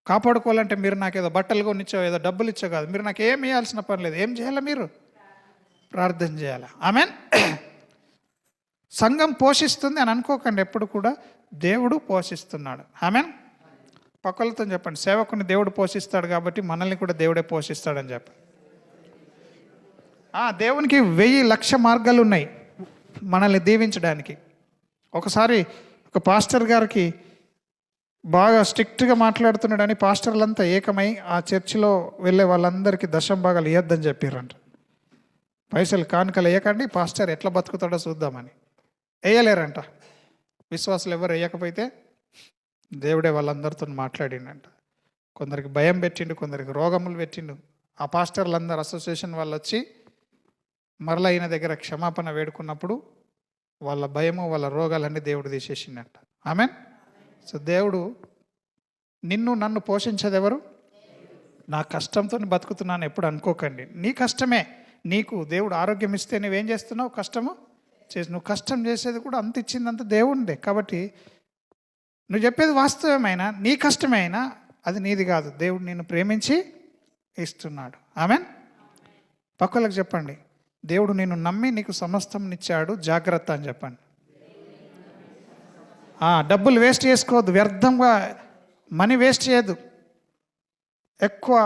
Speaker 1: కాపాడుకోవాలంటే మీరు నాకు ఏదో బట్టలు కొనిచ్చో, ఏదో డబ్బులు ఇచ్చో కాదు. మీరు నాకు ఏం ఇవ్వాల్సిన పని లేదు. ఏం చేయాలా? మీరు ప్రార్థన చేయాలా. ఆమెన్. సంఘం పోషిస్తుంది అని అనుకోకండి. ఎప్పుడు కూడా దేవుడు పోషిస్తున్నాడు. ఆమెన్. పక్కలతో చెప్పండి, సేవకుని దేవుడు పోషిస్తాడు కాబట్టి మనల్ని కూడా దేవుడే పోషిస్తాడని చెప్పండి. దేవునికి 1000,00,000 మార్గాలు ఉన్నాయి మనల్ని దీవించడానికి. ఒకసారి ఒక పాస్టర్ గారికి బాగా స్ట్రిక్ట్గా మాట్లాడుతున్నాడని పాస్టర్లంతా ఏకమై ఆ చర్చిలో వెళ్ళే వాళ్ళందరికీ దశంభాగాలు ఇవ్వద్దని చెప్పారంట. పైసలు కానుకలు వేయకండి, పాస్టర్ ఎట్లా బతుకుతాడో చూద్దామని. వేయలేరంట. విశ్వాసులు ఎవరు వేయకపోతే దేవుడే వాళ్ళందరితో మాట్లాడిండంట. కొందరికి భయం పెట్టిండు, కొందరికి రోగములు పెట్టిండు. ఆ పాస్టర్లందరూ అసోసియేషన్ వాళ్ళు వచ్చి మరలా ఈయన దగ్గర క్షమాపణ వేడుకున్నప్పుడు వాళ్ళ భయము, వాళ్ళ రోగాలన్నీ దేవుడు తీసేసిండంట. ఆమెన్. సో దేవుడు నన్ను పోషించేది ఎవరు? నా కష్టంతో బతుకుతున్నాను ఎప్పుడు అనుకోకండి. నీ కష్టమే. నీకు దేవుడు ఆరోగ్యం ఇస్తే నువ్వేం చేస్తున్నావు? కష్టము చేసి. నువ్వు కష్టం చేసేది కూడా అంత ఇచ్చిందంత దేవుండే. కాబట్టి నువ్వు చెప్పేది వాస్తవమైనా, నీ కష్టమైనా అది నీది కాదు. దేవుడు నిన్ను ప్రేమించి ఇస్తున్నాడు. ఆమెన్. పక్కలకు చెప్పండి, దేవుడు నిన్ను నమ్మి నీకు సమస్తం ఇచ్చాడు, జాగ్రత్త అని చెప్పండి. డబ్బులు వేస్ట్ చేసుకోవద్దు, వ్యర్థంగా మనీ వేస్ట్ చేయద్దు, ఎక్కువ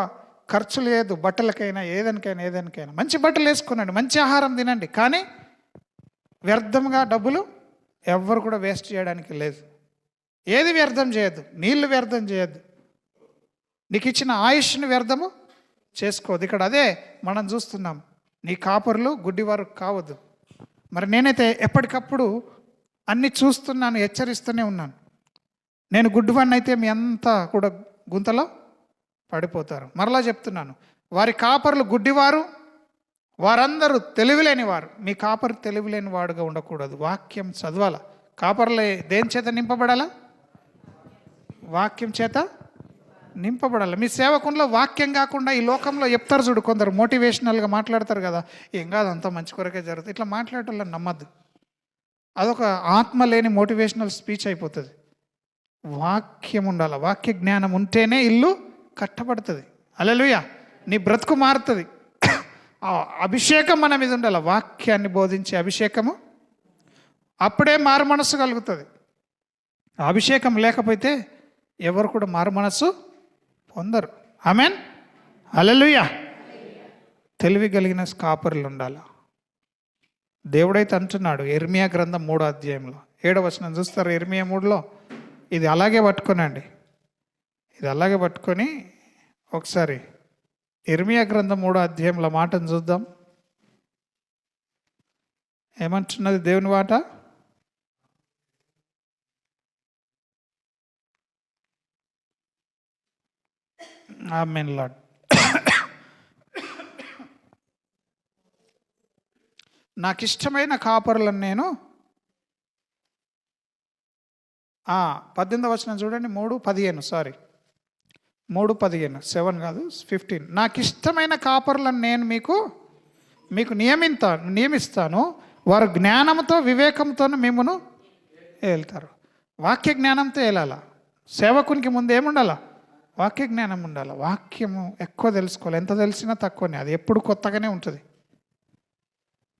Speaker 1: ఖర్చులు చేయద్దు. బట్టలకైనా ఏదనికైనా మంచి బట్టలు వేసుకునండి, మంచి ఆహారం తినండి. కానీ వ్యర్థంగా డబ్బులు ఎవ్వరు కూడా వేస్ట్ చేయడానికి లేదు. ఏది వ్యర్థం చేయొద్దు. నీళ్లు వ్యర్థం చేయొద్దు. నీకు ఇచ్చిన ఆయుష్ని వ్యర్థము చేసుకోవద్దు. ఇక్కడ అదే మనం చూస్తున్నాం. నీ కాపరులు గుడ్డివారు కావద్దు. మరి నేనైతే ఎప్పటికప్పుడు అన్నీ చూస్తున్నాను, హెచ్చరిస్తూనే ఉన్నాను. నేను గుడ్డివాడిని అయితే మీ అంతా కూడా గుంతలో పడిపోతారు. మరలా చెప్తున్నాను, వారి కాపరులు గుడ్డివారు, వారందరూ తెలివిలేనివారు. మీ కాపరు తెలివిలేని వాడుగా ఉండకూడదు. వాక్యం చదవాల. కాపర్లు దేని చేత నింపబడాలా? వాక్యం చేత నింపబడాలి. మీ సేవకుల్లో వాక్యం కాకుండా ఈ లోకంలో చెప్తారు చూడు, కొందరు మోటివేషనల్గా మాట్లాడతారు కదా, ఏం కాదు అంతా మంచి కొరకే జరుగుతుంది, ఇట్లా మాట్లాడటం నమ్మద్దు. అదొక ఆత్మ లేని మోటివేషనల్ స్పీచ్ అయిపోతుంది. వాక్యం ఉండాలి. వాక్య జ్ఞానం ఉంటేనే ఇల్లు కట్టబడుతుంది. హల్లెలూయా. నీ బ్రతుకు మారుతుంది. అభిషేకం మన మీద ఉండాలి. వాక్యాన్ని బోధించే అభిషేకము, అప్పుడే మారు మనస్సు కలుగుతుంది. అభిషేకం లేకపోతే ఎవరు కూడా మారు మనస్సు పొందరు. ఆమెన్. హల్లెలూయా. తెలివి కలిగిన కాపరులు ఉండాలి. దేవుడైతే అంటున్నాడు ఇర్మియా గ్రంథం 3వ అధ్యాయంలో 7వ వచనం చూస్తారు. ఇర్మియా 3లో ఇది అలాగే పట్టుకోనండి. ఇది అలాగే పట్టుకొని ఒకసారి ఇర్మియా గ్రంథం 3వ అధ్యాయంలో మాటను చూద్దాం. ఏమంటున్నది దేవుని మాట? ఆమేన్ లార్డ్. నాకు ఇష్టమైన కాపరులను నేను 18వ వచనం చూడండి. 3:15 సారీ 3:15 7 కాదు 15. నాకు ఇష్టమైన కాపరులను నేను మీకు నియమిస్తాను. వారు జ్ఞానంతో వివేకంతో మిమ్మును ఏలుతారు. వాక్య జ్ఞానంతో ఏలాల. సేవకునికి ముందు ఏముండాలా? వాక్య జ్ఞానం ఉండాలి. వాక్యము ఎక్కువ తెలుసుకోవాలి. ఎంత తెలిసినా తక్కువనే, అది ఎప్పుడు కొత్తగానే ఉంటుంది.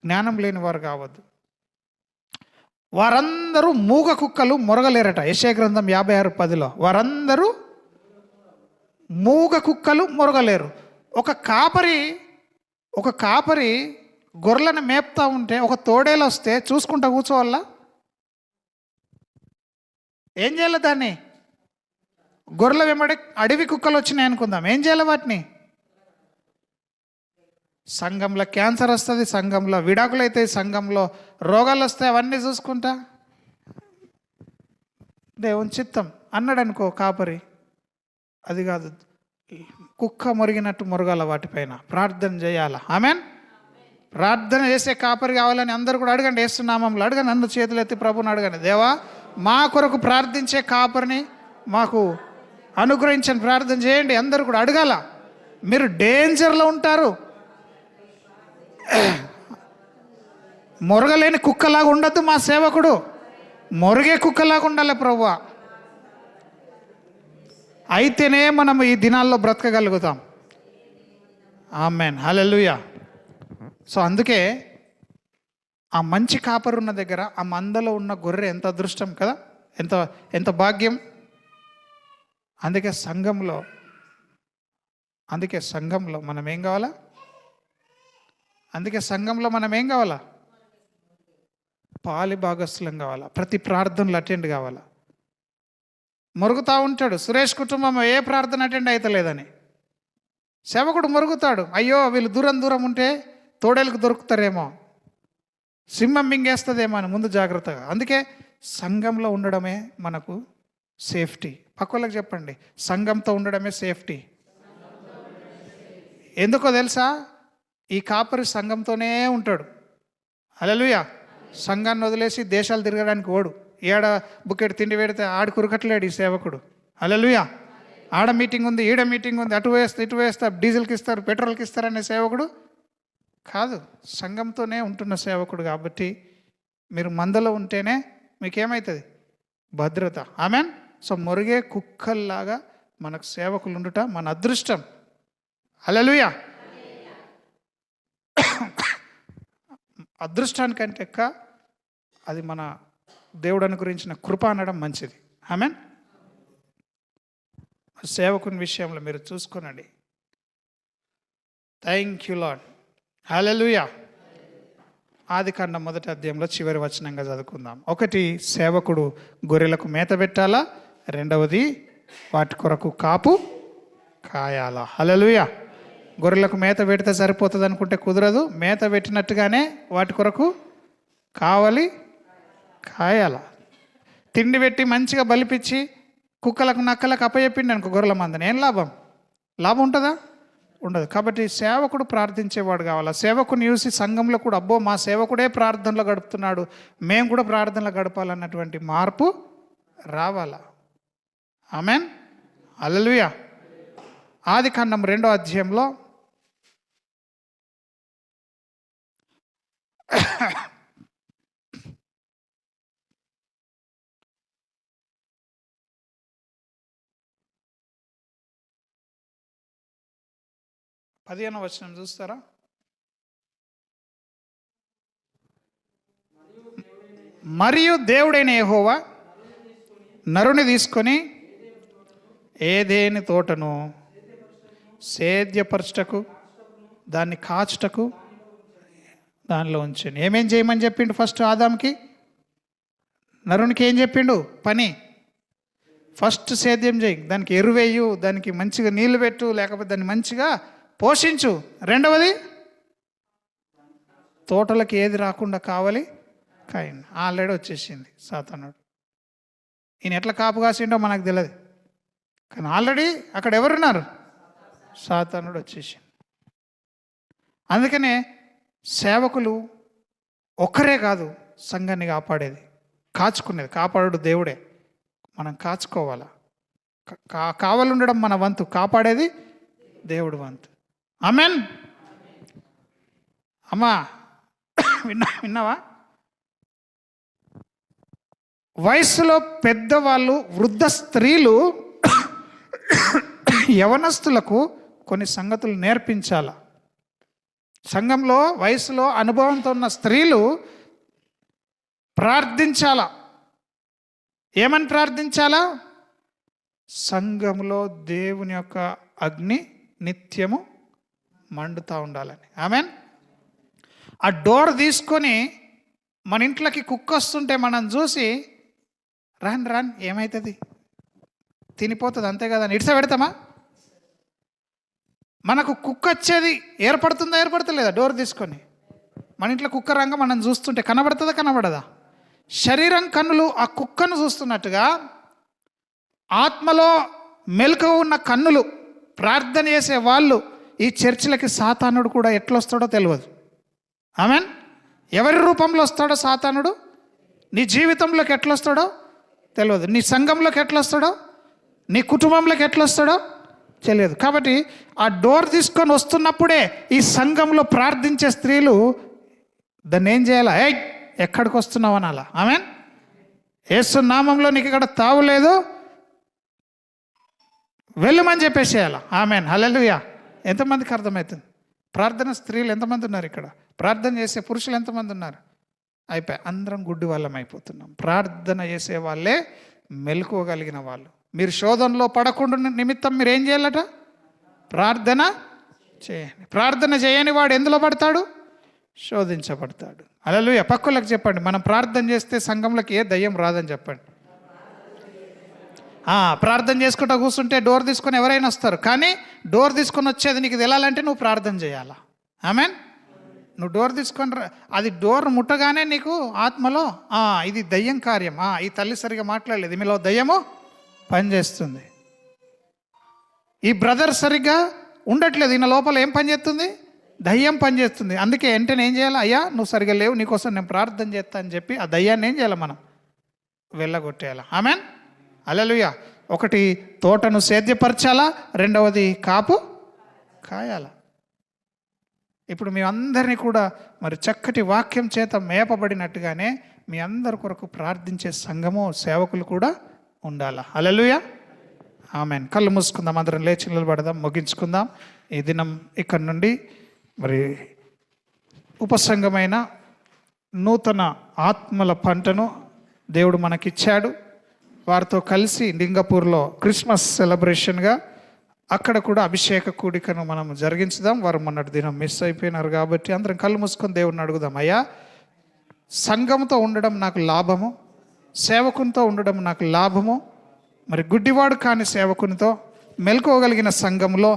Speaker 1: జ్ఞానం లేని వారు కావద్దు. వారందరూ మూగ కుక్కలు మొరగలేరట. యెషయా గ్రంథం 56:10లో వారందరూ మూగ కుక్కలు మొరగలేరు. ఒక కాపరి గొర్రెలను మేపుతా ఉంటే ఒక తోడేలు వస్తే చూసుకుంటా కూర్చోవాలా? ఏం చేయాలి? దాన్ని గొర్రెల వెంబడి అడవి కుక్కలు వచ్చినాయి అనుకుందాం, ఏం చేయాలి వాటిని? సంఘంలో క్యాన్సర్ వస్తుంది, సంఘంలో విడాకులు అవుతాయి, సంఘంలో రోగాలు వస్తాయి, అవన్నీ చూసుకుంటా దేవుని చిత్తం అన్నాడు అనుకో కాపరి. అది కాదు. కుక్క మొరిగినట్టు మొరగాల వాటిపైన, ప్రార్థన చేయాలా. ఆమెన్. ప్రార్థన చేసే కాపరి కావాలని అందరూ కూడా అడగండి. యేసు నామములో అడగండి. నన్ను చేతులెత్తి ప్రభుని అడగండి. దేవా, మా కొరకు ప్రార్థించే కాపరిని మాకు అనుగ్రహించని ప్రార్థన చేయండి. అందరూ కూడా అడగాల. మీరు డేంజర్లో ఉంటారు. మొరగలేని కుక్కలాగా ఉండద్దు మా సేవకుడు, మొరగే కుక్కలాగా ఉండాలి ప్రభువా. అయితేనే మనం ఈ దినాల్లో బ్రతకగలుగుతాం. ఆమేన్, హల్లెలూయా. సో అందుకే ఆ మంచి కాపరు ఉన్న దగ్గర ఆ మందలో ఉన్న గొర్రె ఎంత అదృష్టం కదా, ఎంత ఎంత భాగ్యం. అందుకే సంఘంలో మనం ఏం కావాలా? పాలి భాగస్థులం కావాలా. ప్రతి ప్రార్థనలు అటెండ్ కావాలా. మొరుగుతూ ఉంటాడు. సురేష్ కుటుంబం ఏ ప్రార్థన అటెండ్ అవుతలేదని సేవకుడు మొరుగుతాడు. అయ్యో వీళ్ళు దూరం ఉంటే తోడేలకు దొరుకుతారేమో, సింహం మింగేస్తుందేమో అని ముందు జాగ్రత్తగా. అందుకే సంఘంలో ఉండడమే మనకు సేఫ్టీ. పక్కలకు చెప్పండి, సంఘంతో ఉండడమే సేఫ్టీ. ఎందుకో తెలుసా? ఈ కాపరి సంఘంతోనే ఉంటాడు. హల్లెలూయా. సంఘాన్ని వదిలేసి దేశాలు తిరగడానికి ఓడు. ఏడ బుకెట్ తిండి పెడితే ఆడు కురకట్లేడు ఈ సేవకుడు. హల్లెలూయా. ఆడ మీటింగ్ ఉంది, ఈడ మీటింగ్ ఉంది, అటు వేస్తే ఇటు వేస్తే, డీజిల్కి ఇస్తారు, పెట్రోల్కి ఇస్తారనే సేవకుడు కాదు. సంఘంతోనే ఉంటున్న సేవకుడు. కాబట్టి మీరు మందలో ఉంటేనే మీకేమవుతుంది? భద్రత. ఆమెన్. సో మొరిగే కుక్కల్లాగా మనకు సేవకులు ఉండుట మన అదృష్టం. హల్లెలూయా. అదృష్టానికంటే అది మన దేవుడు అనుగ్రహించిన కృప అనడం మంచిది. ఆమేన్. సేవకుని విషయంలో మీరు చూసుకోనండి. Thank you Lord. హల్లెలూయా. ఆదికాండం 1వ అధ్యాయంలో చివరి వచనంగా చదువుకుందాం. 1, సేవకుడు గొర్రెలకు మేత పెట్టాలా. 2, వాటి కొరకు కాపు కాయాలా. హల్లెలూయా. గొర్రెలకు మేత పెడితే సరిపోతుంది అనుకుంటే కుదరదు. మేత పెట్టినట్టుగానే వాటి కొరకు కావాలి కాయాల. తిండి పెట్టి మంచిగా బలిపించి కుక్కలకు నక్కలకు అప్పచెప్పిండి అనుకో గొర్రెల మందని, ఏం లాభం ఉంటుందా? ఉండదు. కాబట్టి సేవకుడు ప్రార్థించేవాడు కావాలా. సేవకుని చూసి సంఘంలో కూడా అబ్బో మా సేవకుడే ప్రార్థనలో గడుపుతున్నాడు, మేము కూడా ప్రార్థనలో గడపాలన్నటువంటి మార్పు రావాలా. ఆమేన్, హల్లెలూయా. ఆదికాండం 2వ అధ్యాయంలో 15వ వచనం చూస్తారా? మరియు దేవుడైన యెహోవా నరుని తీసుకొని ఏదేని తోటను సేద్యపరచుటకు దాన్ని కాచుటకు దానిలో ఉంచండి. ఏమేం చేయమని చెప్పిండు? ఫస్ట్ ఆదాంకి, నరునికి ఏం చెప్పిండు? పని. ఫస్ట్ సేద్యం చేయి, దానికి ఎరువేయు, దానికి మంచిగా నీళ్లు పెట్టు, లేకపోతే దాన్ని మంచిగా పోషించు. 2వది తోటలకు ఏది రాకుండా కావాలి కాయండి. ఆల్రెడీ వచ్చేసింది సాతానుడు. ఈయన ఎట్లా కాపు కాసిండో మనకు తెలియదు, కానీ ఆల్రెడీ అక్కడ ఎవరున్నారు? సాతానుడు వచ్చేసింది. అందుకనే సేవకులు ఒక్కరే కాదు సంఘాన్ని కాపాడేది, కాచుకునేది. కాపాడు దేవుడే, మనం కాచుకోవాలా. కావాలుండడం మన వంతు, కాపాడేది దేవుడు వంతు. ఆమేన్. అమ్మా విన్నావా? వయసులో పెద్దవాళ్ళు, వృద్ధ స్త్రీలు యవనస్తులకు కొన్ని సంగతులు నేర్పించాల. సంఘంలో వయసులో అనుభవంతో ఉన్న స్త్రీలు ప్రార్థించాలా. ఏమని ప్రార్థించాలా? సంఘంలో దేవుని యొక్క అగ్ని నిత్యము మండుతూ ఉండాలని. ఆమేన్. ఆ డోర్ తీసుకొని మన ఇంట్లోకి కుక్క వస్తుంటే మనం చూసి రాన్ ఏమవుతుంది, తినిపోతుంది అంతే కదా, ఇట్స పెడతామా? మనకు కుక్క వచ్చేది ఏర్పడతలేదా? డోర్ తీసుకొని మన ఇంట్లో కుక్క రంగ మనం చూస్తుంటే కనబడుతుందా కనబడదా? శరీరం కన్నులు ఆ కుక్కను చూస్తున్నట్టుగా ఆత్మలో మెలకువ ఉన్న కన్నులు ప్రార్థన చేసే వాళ్ళు ఈ చర్చిలకి సాతానుడు కూడా ఎట్లొస్తాడో తెలియదు. ఆమెన్. ఎవరి రూపంలో వస్తాడో సాతానుడు నీ జీవితంలోకి ఎట్లొస్తాడో తెలియదు, నీ సంఘంలోకి ఎట్లొస్తాడో, నీ కుటుంబంలోకి ఎట్లొస్తాడో తెలియదు. కాబట్టి ఆ డోర్ తీసుకొని వస్తున్నప్పుడే ఈ సంఘంలో ప్రార్థించే స్త్రీలు దాన్ని ఏం చేయాలా? ఎక్కడికి వస్తున్నావు అనాలా. ఆమెన్. యేసు నామంలో నీకు ఇక్కడ తావులేదు, వెళ్ళమని చెప్పేసేయాలా. ఆమెన్. హల్లెలూయా. ఎంతమందికి అర్థమవుతుంది? ప్రార్థన స్త్రీలు ఎంతమంది ఉన్నారు ఇక్కడ? ప్రార్థన చేసే పురుషులు ఎంతమంది ఉన్నారు? అయిపోయి అందరం గుడ్డి వాళ్ళం అయిపోతున్నాం. ప్రార్థన చేసే వాళ్ళే మెలకువగలిగిన వాళ్ళు. మీరు శోధనలో పడకుండా నిమిత్తం మీరు ఏం చేయాలట? ప్రార్థన చేయండి. ప్రార్థన చేయని వాడు ఎందులో పడతాడు? శోధించబడతాడు. హల్లెలూయా. పక్కలకు చెప్పండి, మనం ప్రార్థన చేస్తే సంఘంలోకి ఏ దయ్యం రాదని చెప్పండి. ప్రార్థన చేసుకుంటూ కూర్చుంటే డోర్ తీసుకొని ఎవరైనా వస్తారు, కానీ డోర్ తీసుకొని వచ్చేది నీకు తెలాలంటే నువ్వు ప్రార్థన చేయాలా. ఆమెన్. నువ్వు డోర్ తీసుకొని అది డోర్ ముట్టగానే నీకు ఆత్మలో ఇది దయ్యం కార్యం, ఈ తల్లి సరిగా మాట్లాడలేదు, మీలో దయ్యము పనిచేస్తుంది, ఈ బ్రదర్ సరిగ్గా ఉండట్లేదు, ఈయన లోపల ఏం పనిచేస్తుంది? దయ్యం పనిచేస్తుంది. అందుకే వెంటనే ఏం చేయాలి? అయ్యా నువ్వు సరిగా లేవు, నీకోసం నేను ప్రార్థన చేస్తా అని చెప్పి ఆ దయ్యాన్ని ఏం చేయాలి? మనం వెళ్ళగొట్టేయాలి. ఆమెన్. హల్లెలూయా. ఒకటి తోటను సేద్యపరచాలా, రెండవది కాపు కాయాలా. ఇప్పుడు మీ అందరినీ కూడా మరి చక్కటి వాక్యం చేత మేపబడినట్టుగానే మీ అందరి కొరకు ప్రార్థించే సంఘము సేవకులు కూడా ఉండాలా. హల్లెలూయా. ఆమెన్. కళ్ళు మూసుకుందాం, అందరం లేచి నిలబడదాం, ముగించుకుందాం. ఈ దినం ఇక్కడ నుండి మరి ఉపసంగమైన నూతన ఆత్మల పంటను దేవుడు మనకిచ్చాడు. వారితో కలిసి లింగపూర్లో క్రిస్మస్ సెలబ్రేషన్గా అక్కడ కూడా అభిషేక కూడికను మనం జరిగించుదాం. వారు మొన్నటి దినం మిస్ అయిపోయినారు కాబట్టి అందరం కళ్ళు మూసుకొని దేవుడిని అడుగుదాం. అయ్యా, సంఘంతో ఉండడం నాకు లాభము, సేవకునితో ఉండడం నాకు లాభము. మరి గుడ్డివాడు కాని సేవకునితో, మెలకువగలిగిన సంఘంలో,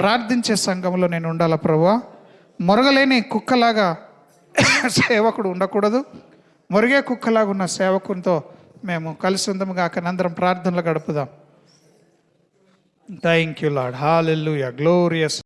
Speaker 1: ప్రార్థించే సంఘంలో నేను ఉండాలా ప్రభువా. మొరగలేని కుక్కలాగా సేవకుడు ఉండకూడదు, మొరిగే కుక్కలాగా ఉన్న సేవకునితో మేము కలిసి ఉందాము గాక. అందరం ప్రార్థనలు గడుపుదాం. Thank you Lord. Hallelujah. Glorious.